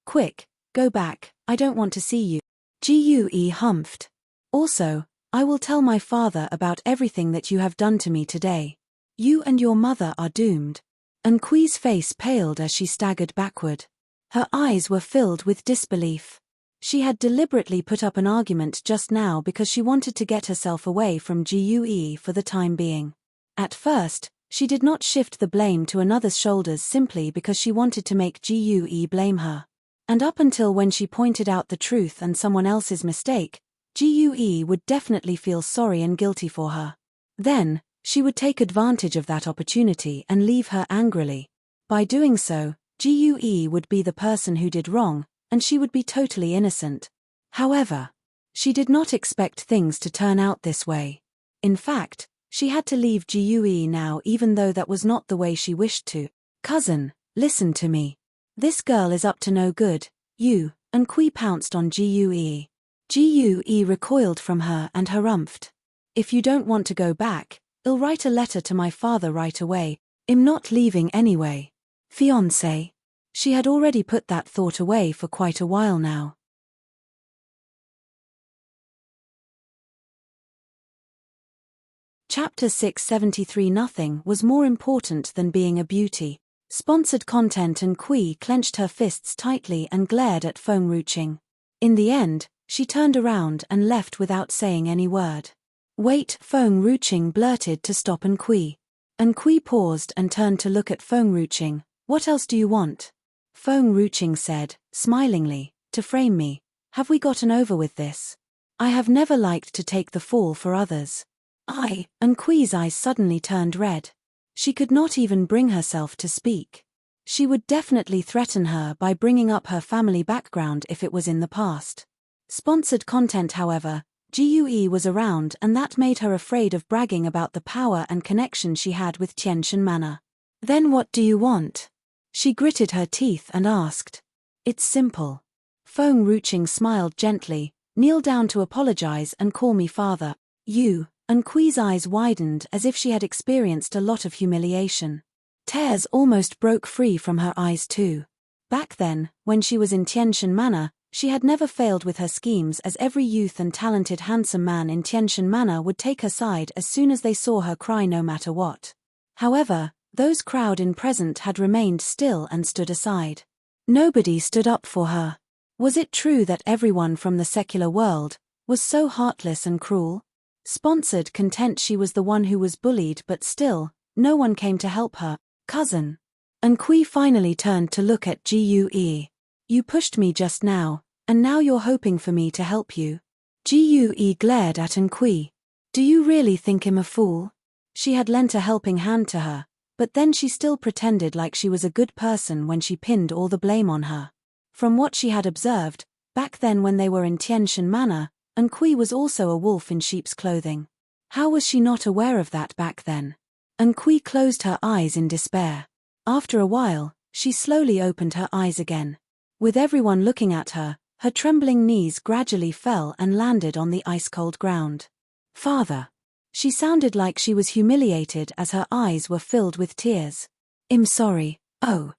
quick, go back, I don't want to see you." Gue humphed. "Also, I will tell my father about everything that you have done to me today. You and your mother are doomed." Enchanting's face paled as she staggered backward. Her eyes were filled with disbelief. She had deliberately put up an argument just now because she wanted to get herself away from Gue for the time being. At first, she did not shift the blame to another's shoulders simply because she wanted to make Gue blame her. And up until when she pointed out the truth and someone else's mistake, Gue would definitely feel sorry and guilty for her. Then, she would take advantage of that opportunity and leave her angrily. By doing so, Gue would be the person who did wrong, and she would be totally innocent. However, she did not expect things to turn out this way. In fact, she had to leave Gue now even though that was not the way she wished to. "Cousin, listen to me. This girl is up to no good, and Enchanting pounced on Gue. Gue recoiled from her and harumphed. "If you don't want to go back, I'll write a letter to my father right away. I'm not leaving anyway." Fiancé. She had already put that thought away for quite a while now. Chapter 673. Nothing was more important than being a beauty. Sponsored content. Enchanting clenched her fists tightly and glared at Enchanting. In the end, she turned around and left without saying any word. "Wait," Enchanting blurted to stop Enchanting. Enchanting paused and turned to look at Enchanting. "What else do you want?" Enchanting said, smilingly, "To frame me. Have we gotten over with this? I have never liked to take the fall for others." Enchanting's eyes suddenly turned red. She could not even bring herself to speak. She would definitely threaten her by bringing up her family background if it was in the past. Sponsored content. However, Gue was around and that made her afraid of bragging about the power and connection she had with Tiantian Manor. "Then what do you want?" She gritted her teeth and asked. "It's simple." Enchanting smiled gently. "Kneel down to apologize and call me father." Enchanting's eyes widened as if she had experienced a lot of humiliation. Tears almost broke free from her eyes too. Back then, when she was in Tiantian Manor, she had never failed with her schemes as every youth and talented handsome man in Tiantian Manor would take her side as soon as they saw her cry no matter what. However, those crowd in present had remained still and stood aside. Nobody stood up for her. Was it true that everyone from the secular world was so heartless and cruel? Sponsored content. She was the one who was bullied, but still, no one came to help her. "Cousin." Enchanting finally turned to look at Gue. "You pushed me just now, and now you're hoping for me to help you." Gue glared at Enchanting. "Do you really think him a fool?" She had lent a helping hand to her, but then she still pretended like she was a good person when she pinned all the blame on her. From what she had observed, back then when they were in Tiantian Manor, Enchanting was also a wolf in sheep's clothing. How was she not aware of that back then? Enchanting closed her eyes in despair. After a while, she slowly opened her eyes again. With everyone looking at her, her trembling knees gradually fell and landed on the ice-cold ground. "Father." She sounded like she was humiliated as her eyes were filled with tears. "I'm sorry." "Oh."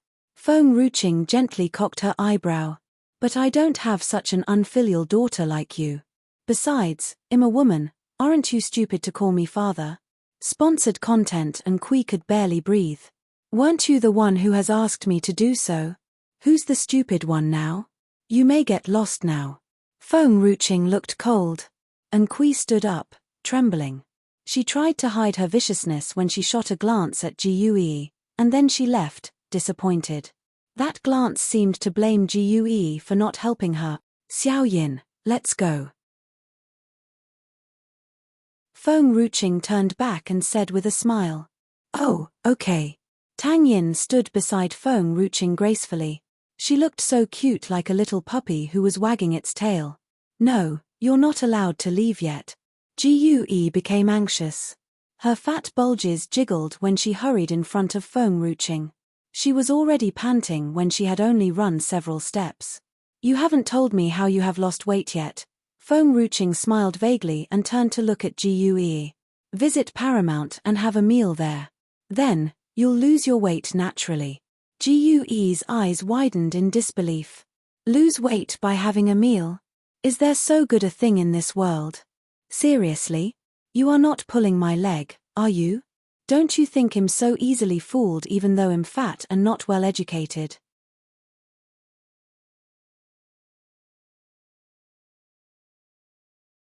Enchanting gently cocked her eyebrow. "But I don't have such an unfilial daughter like you. Besides, I'm a woman, aren't you stupid to call me father?" Sponsored content. Enchanting could barely breathe. "Weren't you the one who has asked me to do so? Who's the stupid one now? You may get lost now." Enchanting looked cold. Enchanting stood up, trembling. She tried to hide her viciousness when she shot a glance at Gue, and then she left, disappointed. That glance seemed to blame Gue for not helping her. "Xiaoyin, let's go." Enchanting turned back and said with a smile. "Oh, okay." Tang Yin stood beside Enchanting gracefully. She looked so cute, like a little puppy who was wagging its tail. "No, you're not allowed to leave yet." Gue became anxious. Her fat bulges jiggled when she hurried in front of Enchanting. She was already panting when she had only run several steps. You haven't told me how you have lost weight yet. Feng Ruching smiled vaguely and turned to look at Gue. Visit Paramount and have a meal there. Then, you'll lose your weight naturally. Gue's eyes widened in disbelief. Lose weight by having a meal? Is there so good a thing in this world? Seriously? You are not pulling my leg, are you? Don't you think I'm so easily fooled even though I'm fat and not well educated?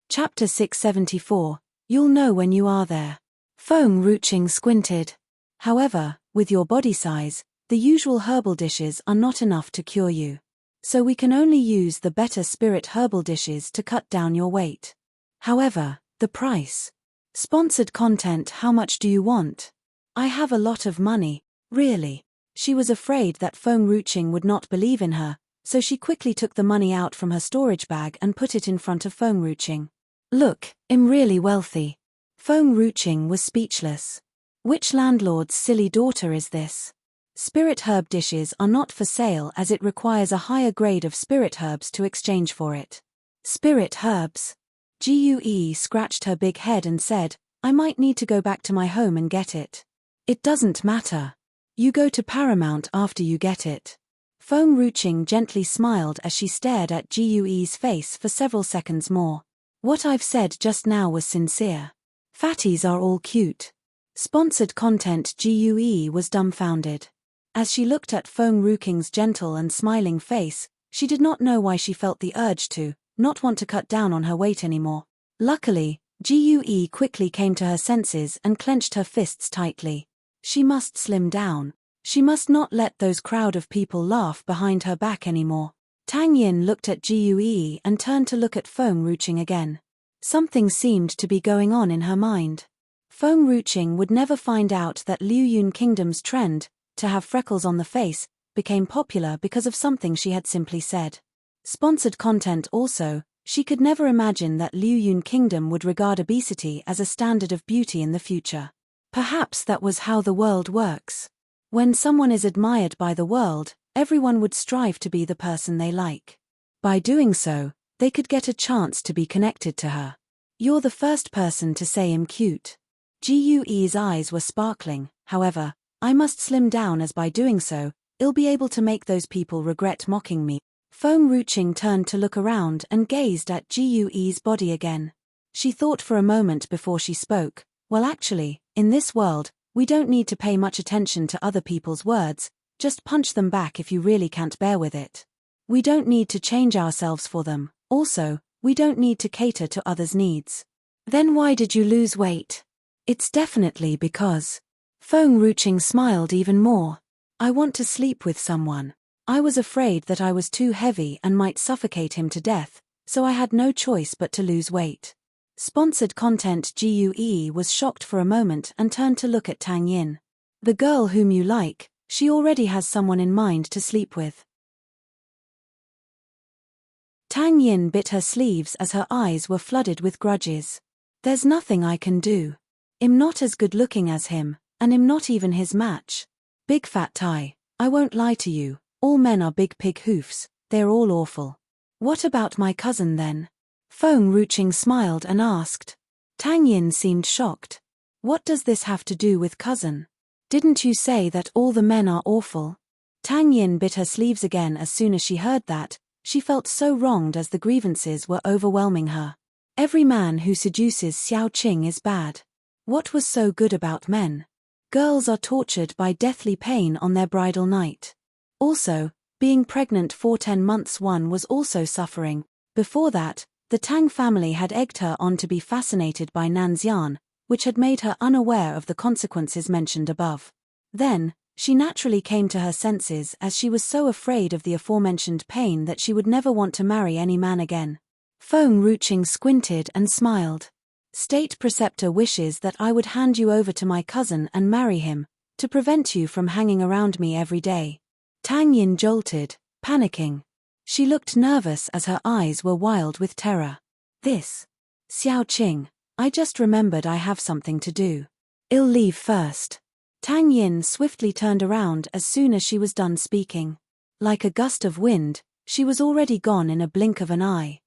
Chapter 674, You'll know when you are there. Feng Ruching squinted. However, with your body size, the usual herbal dishes are not enough to cure you. So we can only use the better spirit herbal dishes to cut down your weight. However, the price. Sponsored content. How much do you want? I have a lot of money, really. She was afraid that Feng Ruching would not believe in her, so she quickly took the money out from her storage bag and put it in front of Feng Ruching. Look, I'm really wealthy. Feng Ruching was speechless. Which landlord's silly daughter is this? Spirit herb dishes are not for sale as it requires a higher grade of spirit herbs to exchange for it. Spirit herbs? Gue scratched her big head and said, I might need to go back to my home and get it. It doesn't matter. You go to Paramount after you get it. Feng Ruching gently smiled as she stared at Gue's face for several seconds more. What I've said just now was sincere. Fatties are all cute. Sponsored content. Gue was dumbfounded. As she looked at Feng Ruching's gentle and smiling face, she did not know why she felt the urge to not want to cut down on her weight anymore. Luckily, Gue quickly came to her senses and clenched her fists tightly. She must slim down. She must not let those crowd of people laugh behind her back anymore. Tang Yin looked at Gue and turned to look at Feng Ruching again. Something seemed to be going on in her mind. Feng Ruching would never find out that Liu Yun Kingdom's trend to have freckles on the face became popular because of something she had simply said. Sponsored content. Also, she could never imagine that Liu Yun Kingdom would regard obesity as a standard of beauty in the future. Perhaps that was how the world works. When someone is admired by the world, everyone would strive to be the person they like. By doing so, they could get a chance to be connected to her. You're the first person to say I'm cute. Gue's eyes were sparkling. However, I must slim down as by doing so, I'll be able to make those people regret mocking me. Feng Ruching turned to look around and gazed at Gue's body again. She thought for a moment before she spoke. Well, actually, in this world, we don't need to pay much attention to other people's words, just punch them back if you really can't bear with it. We don't need to change ourselves for them. Also, we don't need to cater to others' needs. Then why did you lose weight? It's definitely because. Feng Ruching smiled even more. I want to sleep with someone. I was afraid that I was too heavy and might suffocate him to death, so I had no choice but to lose weight. Sponsored content. Gue was shocked for a moment and turned to look at Tang Yin. The girl whom you like, she already has someone in mind to sleep with. Tang Yin bit her sleeves as her eyes were flooded with grudges. There's nothing I can do. I'm not as good looking as him, and I'm not even his match. Big fat tie, I won't lie to you, all men are big pig hoofs, they're all awful. What about my cousin then? Feng Ruching smiled and asked. Tang Yin seemed shocked. What does this have to do with cousin? Didn't you say that all the men are awful? Tang Yin bit her sleeves again as soon as she heard that. She felt so wronged as the grievances were overwhelming her. Every man who seduces Xiao Qing is bad. What was so good about men? Girls are tortured by deathly pain on their bridal night. Also, being pregnant for 10 months one was also suffering. Before that, the Tang family had egged her on to be fascinated by Nanxian, which had made her unaware of the consequences mentioned above. Then, she naturally came to her senses as she was so afraid of the aforementioned pain that she would never want to marry any man again. Feng Ruching squinted and smiled. State Preceptor wishes that I would hand you over to my cousin and marry him, to prevent you from hanging around me every day. Tang Yin jolted, panicking. She looked nervous as her eyes were wild with terror. This. Xiao Qing, I just remembered I have something to do. I'll leave first. Tang Yin swiftly turned around as soon as she was done speaking. Like a gust of wind, she was already gone in a blink of an eye.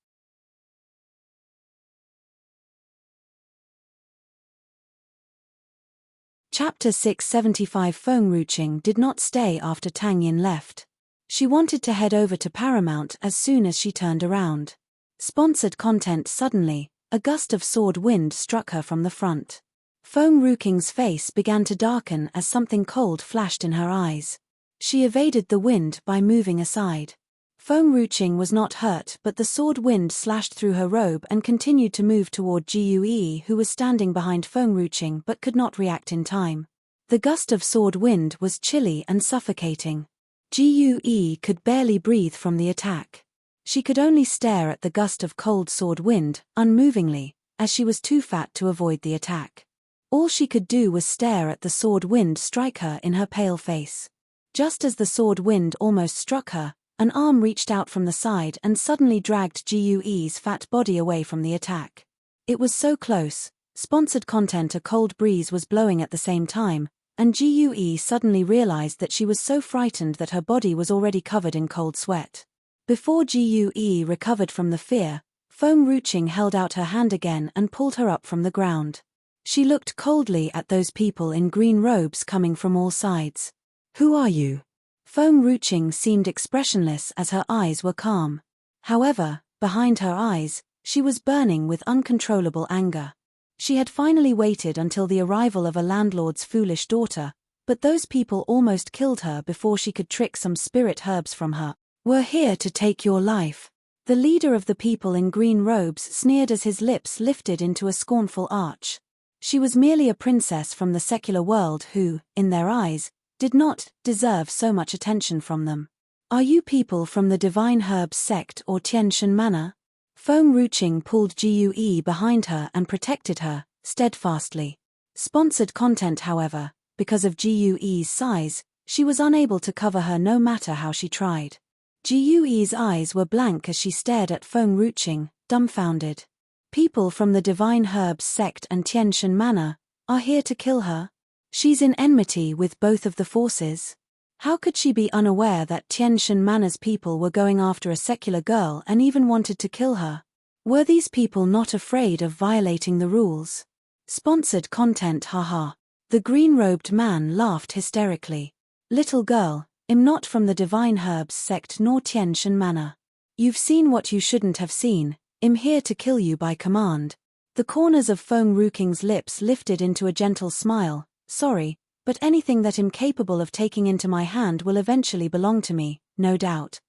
Chapter 675. Feng did not stay after Tang Yin left. She wanted to head over to Paramount as soon as she turned around. Sponsored content. Suddenly, a gust of sword wind struck her from the front. Feng Ruqing's face began to darken as something cold flashed in her eyes. She evaded the wind by moving aside. Feng Ruqing was not hurt, but the sword wind slashed through her robe and continued to move toward Gue, who was standing behind Feng Ruqing but could not react in time. The gust of sword wind was chilly and suffocating. Gue could barely breathe from the attack. She could only stare at the gust of cold sword wind, unmovingly, as she was too fat to avoid the attack. All she could do was stare at the sword wind strike her in her pale face. Just as the sword wind almost struck her, an arm reached out from the side and suddenly dragged Gue's fat body away from the attack. It was so close. Sponsored content. A cold breeze was blowing at the same time, and Gue suddenly realized that she was so frightened that her body was already covered in cold sweat. Before Gue recovered from the fear, Feng Ruqing held out her hand again and pulled her up from the ground. She looked coldly at those people in green robes coming from all sides. "Who are you?" Feng Ruqing seemed expressionless as her eyes were calm. However, behind her eyes, she was burning with uncontrollable anger. She had finally waited until the arrival of a landlord's foolish daughter, but those people almost killed her before she could trick some spirit herbs from her. "We're here to take your life." The leader of the people in green robes sneered as his lips lifted into a scornful arch. She was merely a princess from the secular world who, in their eyes, did not deserve so much attention from them. "Are you people from the Divine Herbs sect or Tianshan Manor?" Feng Ruqing pulled Gue behind her and protected her, steadfastly. Sponsored content. However, because of Gue's size, she was unable to cover her no matter how she tried. Gue's eyes were blank as she stared at Feng Ruqing, dumbfounded. "People from the Divine Herbs sect and Tianshan Manor are here to kill her? She's in enmity with both of the forces. How could she be unaware that Tianshan Manor's people were going after a secular girl and even wanted to kill her? Were these people not afraid of violating the rules?" Sponsored content. Haha. The green-robed man laughed hysterically. "Little girl, I'm not from the Divine Herbs sect nor Tianshan Manor. You've seen what you shouldn't have seen. I'm here to kill you by command." The corners of Feng Ruqing's lips lifted into a gentle smile. "Sorry, but anything that I'm capable of taking into my hand will eventually belong to me, no doubt."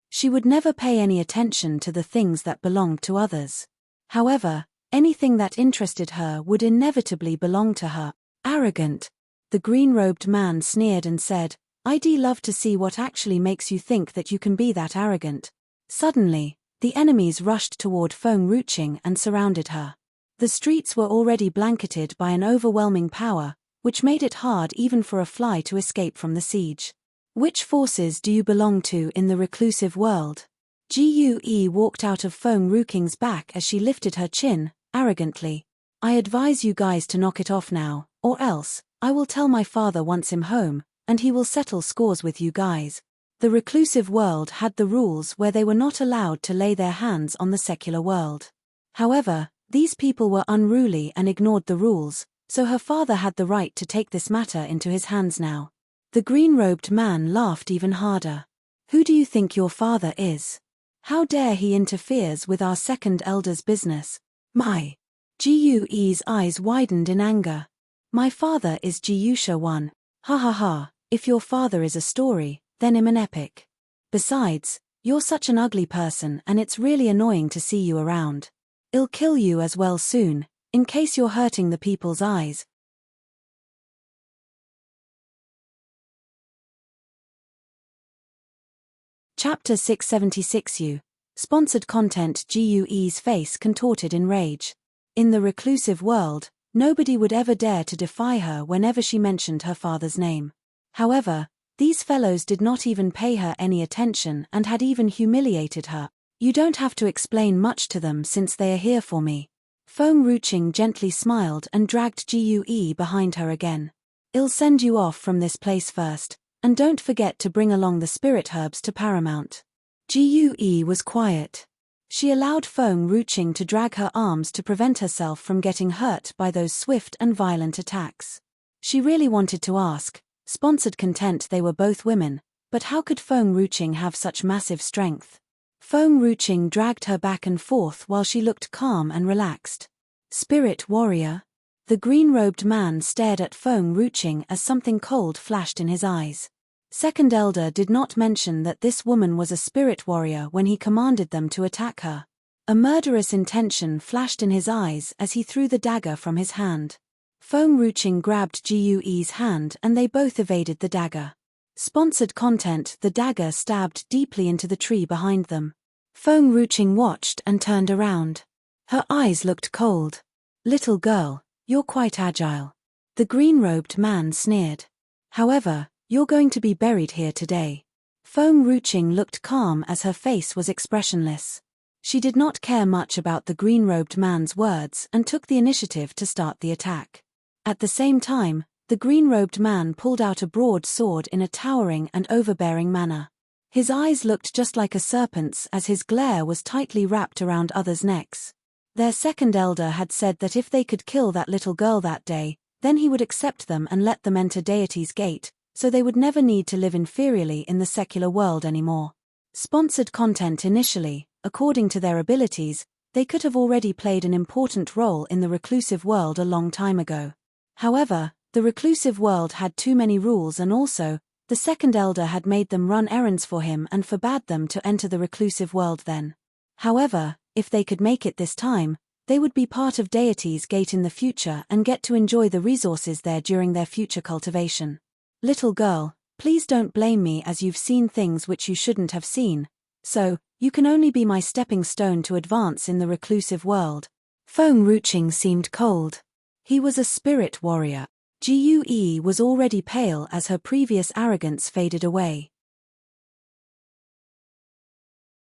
She would never pay any attention to the things that belonged to others. However, anything that interested her would inevitably belong to her. "Arrogant." The green-robed man sneered and said, "I'd love to see what actually makes you think that you can be that arrogant." Suddenly, the enemies rushed toward Feng Ruqing and surrounded her. The streets were already blanketed by an overwhelming power, which made it hard even for a fly to escape from the siege. "Which forces do you belong to in the reclusive world?" Gue walked out of Feng Ruqing's back as she lifted her chin, arrogantly. "I advise you guys to knock it off now, or else, I will tell my father once him home, and he will settle scores with you guys." The reclusive world had the rules where they were not allowed to lay their hands on the secular world. However, these people were unruly and ignored the rules, so her father had the right to take this matter into his hands now. The green-robed man laughed even harder. "Who do you think your father is? How dare he interferes with our second elder's business?" "My." Gue's eyes widened in anger. "My father is Jiusha One. Ha ha ha, if your father is a story, then I'm an epic. Besides, you're such an ugly person and it's really annoying to see you around. I'll kill you as well soon, in case you're hurting the people's eyes." Chapter 676. Sponsored content. Gue's face contorted in rage. In the reclusive world, nobody would ever dare to defy her whenever she mentioned her father's name. However, these fellows did not even pay her any attention and had even humiliated her. "You don't have to explain much to them since they are here for me." Feng Ruqing gently smiled and dragged Gue behind her again. "I'll send you off from this place first, and don't forget to bring along the spirit herbs to Paramount." Gue was quiet. She allowed Feng Ruqing to drag her arms to prevent herself from getting hurt by those swift and violent attacks. She really wanted to ask, sponsored content they were both women, but how could Feng Ruqing have such massive strength? Feng Ruqing dragged her back and forth while she looked calm and relaxed. "Spirit warrior?" The green-robed man stared at Feng Ruqing as something cold flashed in his eyes. Second Elder did not mention that this woman was a spirit warrior when he commanded them to attack her. A murderous intention flashed in his eyes as he threw the dagger from his hand. Feng Ruqing grabbed Gue's hand and they both evaded the dagger. Sponsored content: the dagger stabbed deeply into the tree behind them. Feng Ruqing watched and turned around. Her eyes looked cold. "Little girl, you're quite agile." The green-robed man sneered. "However, you're going to be buried here today." Feng Ruqing looked calm as her face was expressionless. She did not care much about the green-robed man's words and took the initiative to start the attack. At the same time, the green-robed man pulled out a broad sword in a towering and overbearing manner. His eyes looked just like a serpent's as his glare was tightly wrapped around others' necks. Their second elder had said that if they could kill that little girl that day, then he would accept them and let them enter Deity's Gate, so they would never need to live inferiorly in the secular world anymore. Sponsored content: initially, according to their abilities, they could have already played an important role in the reclusive world a long time ago. However, the reclusive world had too many rules, and also, the second elder had made them run errands for him and forbade them to enter the reclusive world then. However, if they could make it this time, they would be part of Deity's Gate in the future and get to enjoy the resources there during their future cultivation. "Little girl, please don't blame me as you've seen things which you shouldn't have seen, so, you can only be my stepping stone to advance in the reclusive world." Feng Ruqing seemed cold. He was a spirit warrior. Gue was already pale as her previous arrogance faded away.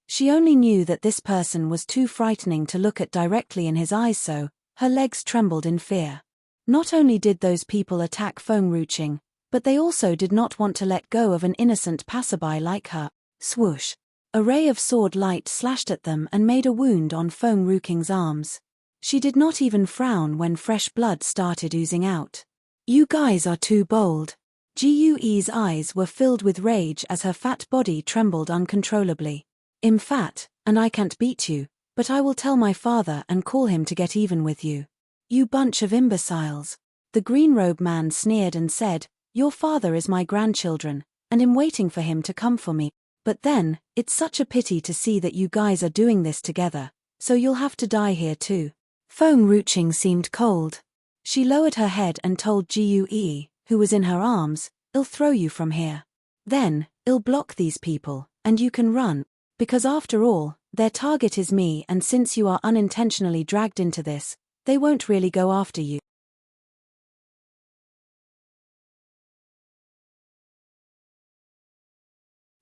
She only knew that this person was too frightening to look at directly in his eyes, so her legs trembled in fear. Not only did those people attack Feng Ruqing, but they also did not want to let go of an innocent passerby like her. Swoosh! A ray of sword light slashed at them and made a wound on Feng Ruqing's arms. She did not even frown when fresh blood started oozing out. "You guys are too bold." Gue's eyes were filled with rage as her fat body trembled uncontrollably. "I'm fat, and I can't beat you, but I will tell my father and call him to get even with you." "You bunch of imbeciles." The green-robe man sneered and said, "Your father is my grandchildren, and I'm waiting for him to come for me. But then, it's such a pity to see that you guys are doing this together, so you'll have to die here too." Feng Ruqing seemed cold. She lowered her head and told Gue, who was in her arms, "I'll throw you from here. Then, I'll block these people, and you can run, because after all, their target is me, and since you are unintentionally dragged into this, they won't really go after you."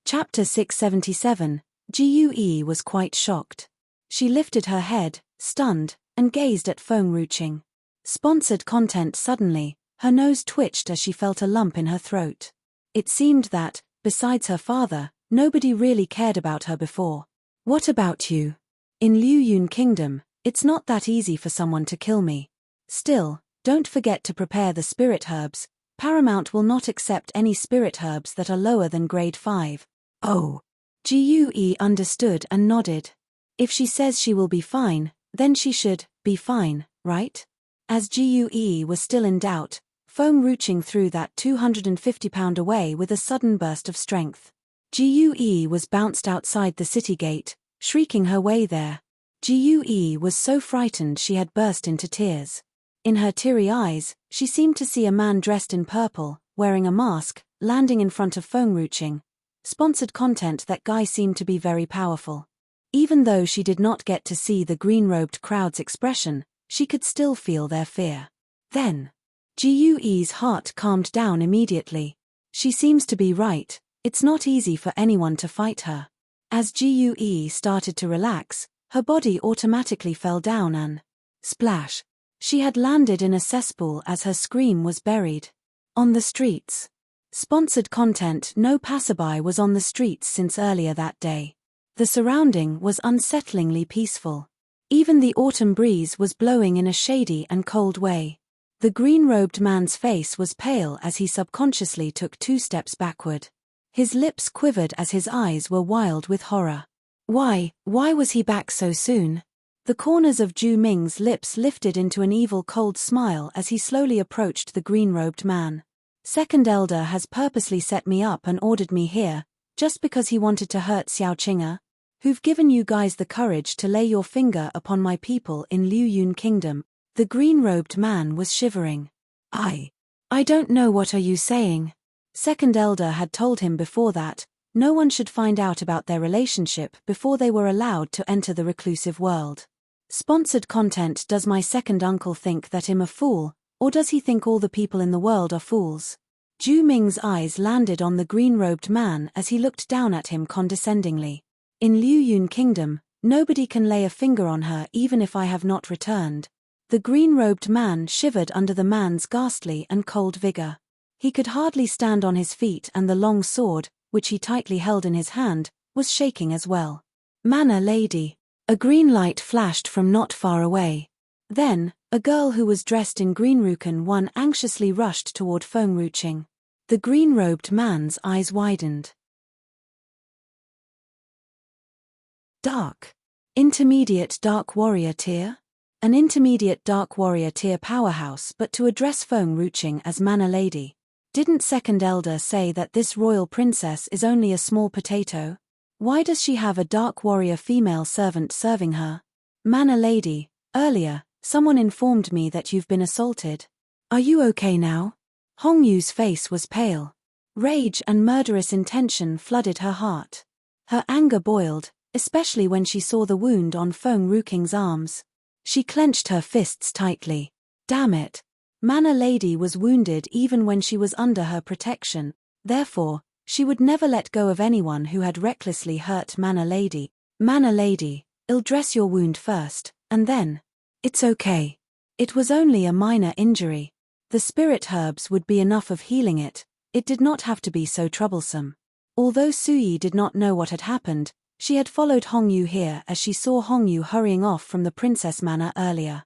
Chapter 677. Gue was quite shocked. She lifted her head, stunned, and gazed at Feng Ruqing. Sponsored content: suddenly, her nose twitched as she felt a lump in her throat. It seemed that, besides her father, nobody really cared about her before. "What about you? In Liu Yun Kingdom, it's not that easy for someone to kill me. Still, don't forget to prepare the spirit herbs. Paramount will not accept any spirit herbs that are lower than grade 5. "Oh." Gue understood and nodded. If she says she will be fine, then she should be fine, right? As Gue was still in doubt, Feng Ruqing threw that 250-pound away with a sudden burst of strength. Gue was bounced outside the city gate, shrieking her way there. Gue was so frightened she had burst into tears. In her teary eyes, she seemed to see a man dressed in purple, wearing a mask, landing in front of Feng Ruqing. Sponsored content: that guy seemed to be very powerful. Even though she did not get to see the green-robed crowd's expression, she could still feel their fear. Then, Gue's heart calmed down immediately. She seems to be right, it's not easy for anyone to fight her. As Gue started to relax, her body automatically fell down and Splash! She had landed in a cesspool as her scream was buried. On the streets. Sponsored content. No passerby was on the streets since earlier that day. The surrounding was unsettlingly peaceful. Even the autumn breeze was blowing in a shady and cold way. The green-robed man's face was pale as he subconsciously took 2 steps backward. His lips quivered as his eyes were wild with horror. Why was he back so soon? The corners of Zhu Ming's lips lifted into an evil cold smile as he slowly approached the green-robed man. Second Elder has purposely set me up and ordered me here, just because he wanted to hurt Xiao Qing'er? Who've given you guys the courage to lay your finger upon my people in Liu Yun Kingdom? The green-robed man was shivering. I don't know, what are you saying? Second Elder had told him before that no one should find out about their relationship before they were allowed to enter the reclusive world. Sponsored content. Does my second uncle think that I'm a fool, or does he think all the people in the world are fools? Zhu Ming's eyes landed on the green-robed man as he looked down at him condescendingly. In Liu Yun Kingdom, nobody can lay a finger on her even if I have not returned. The green-robed man shivered under the man's ghastly and cold vigor. He could hardly stand on his feet, and the long sword, which he tightly held in his hand, was shaking as well. Manor lady. A green light flashed from not far away. Then, a girl who was dressed in green one anxiously rushed toward Feng Ruqing. The green-robed man's eyes widened. Dark. Intermediate Dark Warrior tier? An intermediate Dark Warrior tier powerhouse, but to address Feng Ruqing as Manor Lady. Didn't Second Elder say that this royal princess is only a small potato? Why does she have a Dark Warrior female servant serving her? Manor Lady, earlier, someone informed me that you've been assaulted. Are you okay now? Hong Yu's face was pale. Rage and murderous intention flooded her heart. Her anger boiled, especially when she saw the wound on Feng Ruqing's arms. She clenched her fists tightly. Damn it. Manor Lady was wounded even when she was under her protection, therefore, she would never let go of anyone who had recklessly hurt Manor Lady. Manor Lady, I'll dress your wound first, and then. It's okay. It was only a minor injury. The spirit herbs would be enough of healing it. It did not have to be so troublesome. Although Suyi did not know what had happened, she had followed Hong Yu here as she saw Hong Yu hurrying off from the Princess Manor earlier.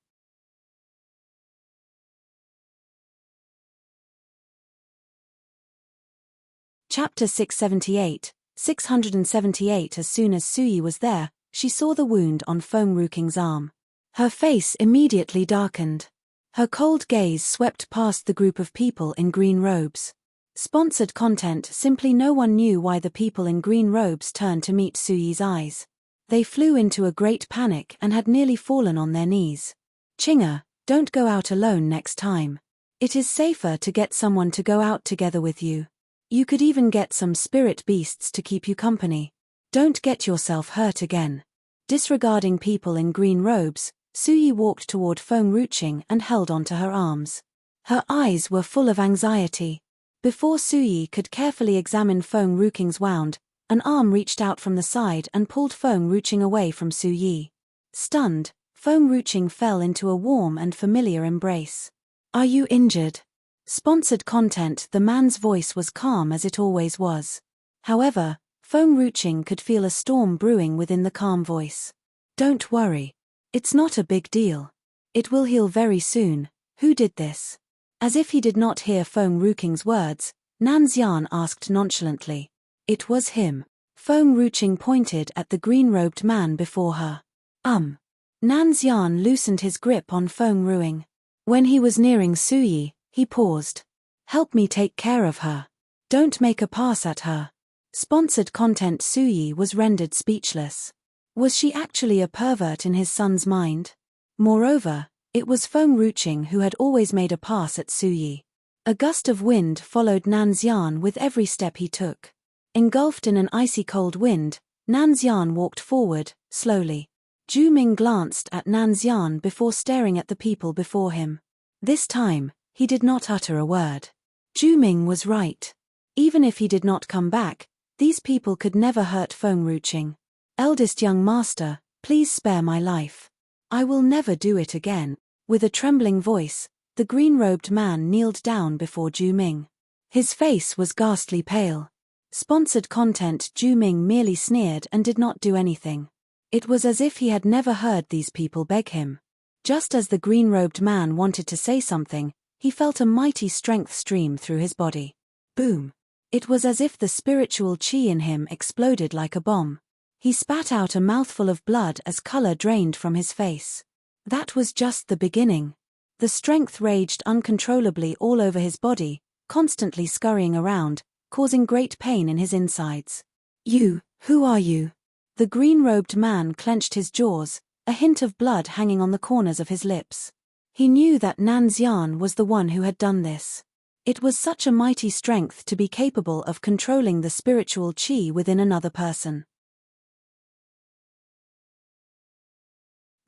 Chapter 678, 678. As soon as Suyi was there, she saw the wound on Feng Ruqing's arm. Her face immediately darkened. Her cold gaze swept past the group of people in green robes. Sponsored content. Simply no one knew why the people in green robes turned to meet Suyi's eyes. They flew into a great panic and had nearly fallen on their knees. Qing'er, don't go out alone next time. It is safer to get someone to go out together with you. You could even get some spirit beasts to keep you company. Don't get yourself hurt again. Disregarding people in green robes, Suyi walked toward Feng Ruqing and held onto her arms. Her eyes were full of anxiety. Before Suyi could carefully examine Feng Ruqing's wound, an arm reached out from the side and pulled Feng Ruqing away from Suyi. Stunned, Feng Ruqing fell into a warm and familiar embrace. Are you injured? Sponsored content. The man's voice was calm as it always was. However, Feng Ruqing could feel a storm brewing within the calm voice. Don't worry. It's not a big deal. It will heal very soon. Who did this? As if he did not hear Feng Ruqing's words, Nanxian asked nonchalantly. It was him. Feng Ruqing pointed at the green-robed man before her. Nanxian loosened his grip on Feng Ruqing. When he was nearing Suyi, he paused. Help me take care of her. Don't make a pass at her. Sponsored content. Suyi was rendered speechless. Was she actually a pervert in his son's mind? Moreover, it was Feng Ruqing who had always made a pass at Suyi. A gust of wind followed Nanxian with every step he took. Engulfed in an icy cold wind, Nanxian walked forward, slowly. Zhu Ming glanced at Nanxian before staring at the people before him. This time, he did not utter a word. Zhu Ming was right. Even if he did not come back, these people could never hurt Feng Ruqing. Eldest young master, please spare my life. I will never do it again. With a trembling voice, the green-robed man kneeled down before Ju Ming. His face was ghastly pale. Sponsored content. Ju Ming merely sneered and did not do anything. It was as if he had never heard these people beg him. Just as the green-robed man wanted to say something, he felt a mighty strength stream through his body. Boom! It was as if the spiritual chi in him exploded like a bomb. He spat out a mouthful of blood as color drained from his face. That was just the beginning. The strength raged uncontrollably all over his body, constantly scurrying around, causing great pain in his insides. You, who are you? The green-robed man clenched his jaws, a hint of blood hanging on the corners of his lips. He knew that Nan Xian was the one who had done this. It was such a mighty strength to be capable of controlling the spiritual qi within another person.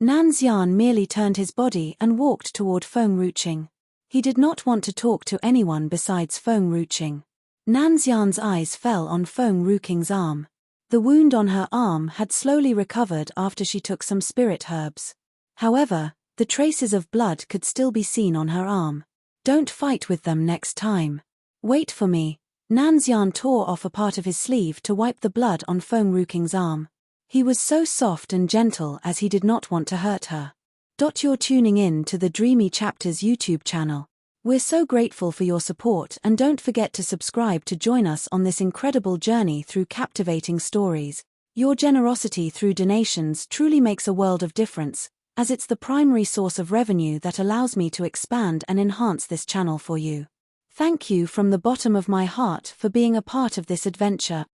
Nan Xian merely turned his body and walked toward Feng Ruqing. He did not want to talk to anyone besides Feng Ruqing. Nan Xian's eyes fell on Feng Ruqing's arm. The wound on her arm had slowly recovered after she took some spirit herbs. However, the traces of blood could still be seen on her arm. Don't fight with them next time. Wait for me. Nan Xian tore off a part of his sleeve to wipe the blood on Feng Ruqing's arm. He was so soft and gentle as he did not want to hurt her. You're tuning in to the Dreamy Chapters YouTube channel. We're so grateful for your support, and don't forget to subscribe to join us on this incredible journey through captivating stories. Your generosity through donations truly makes a world of difference, as it's the primary source of revenue that allows me to expand and enhance this channel for you. Thank you from the bottom of my heart for being a part of this adventure.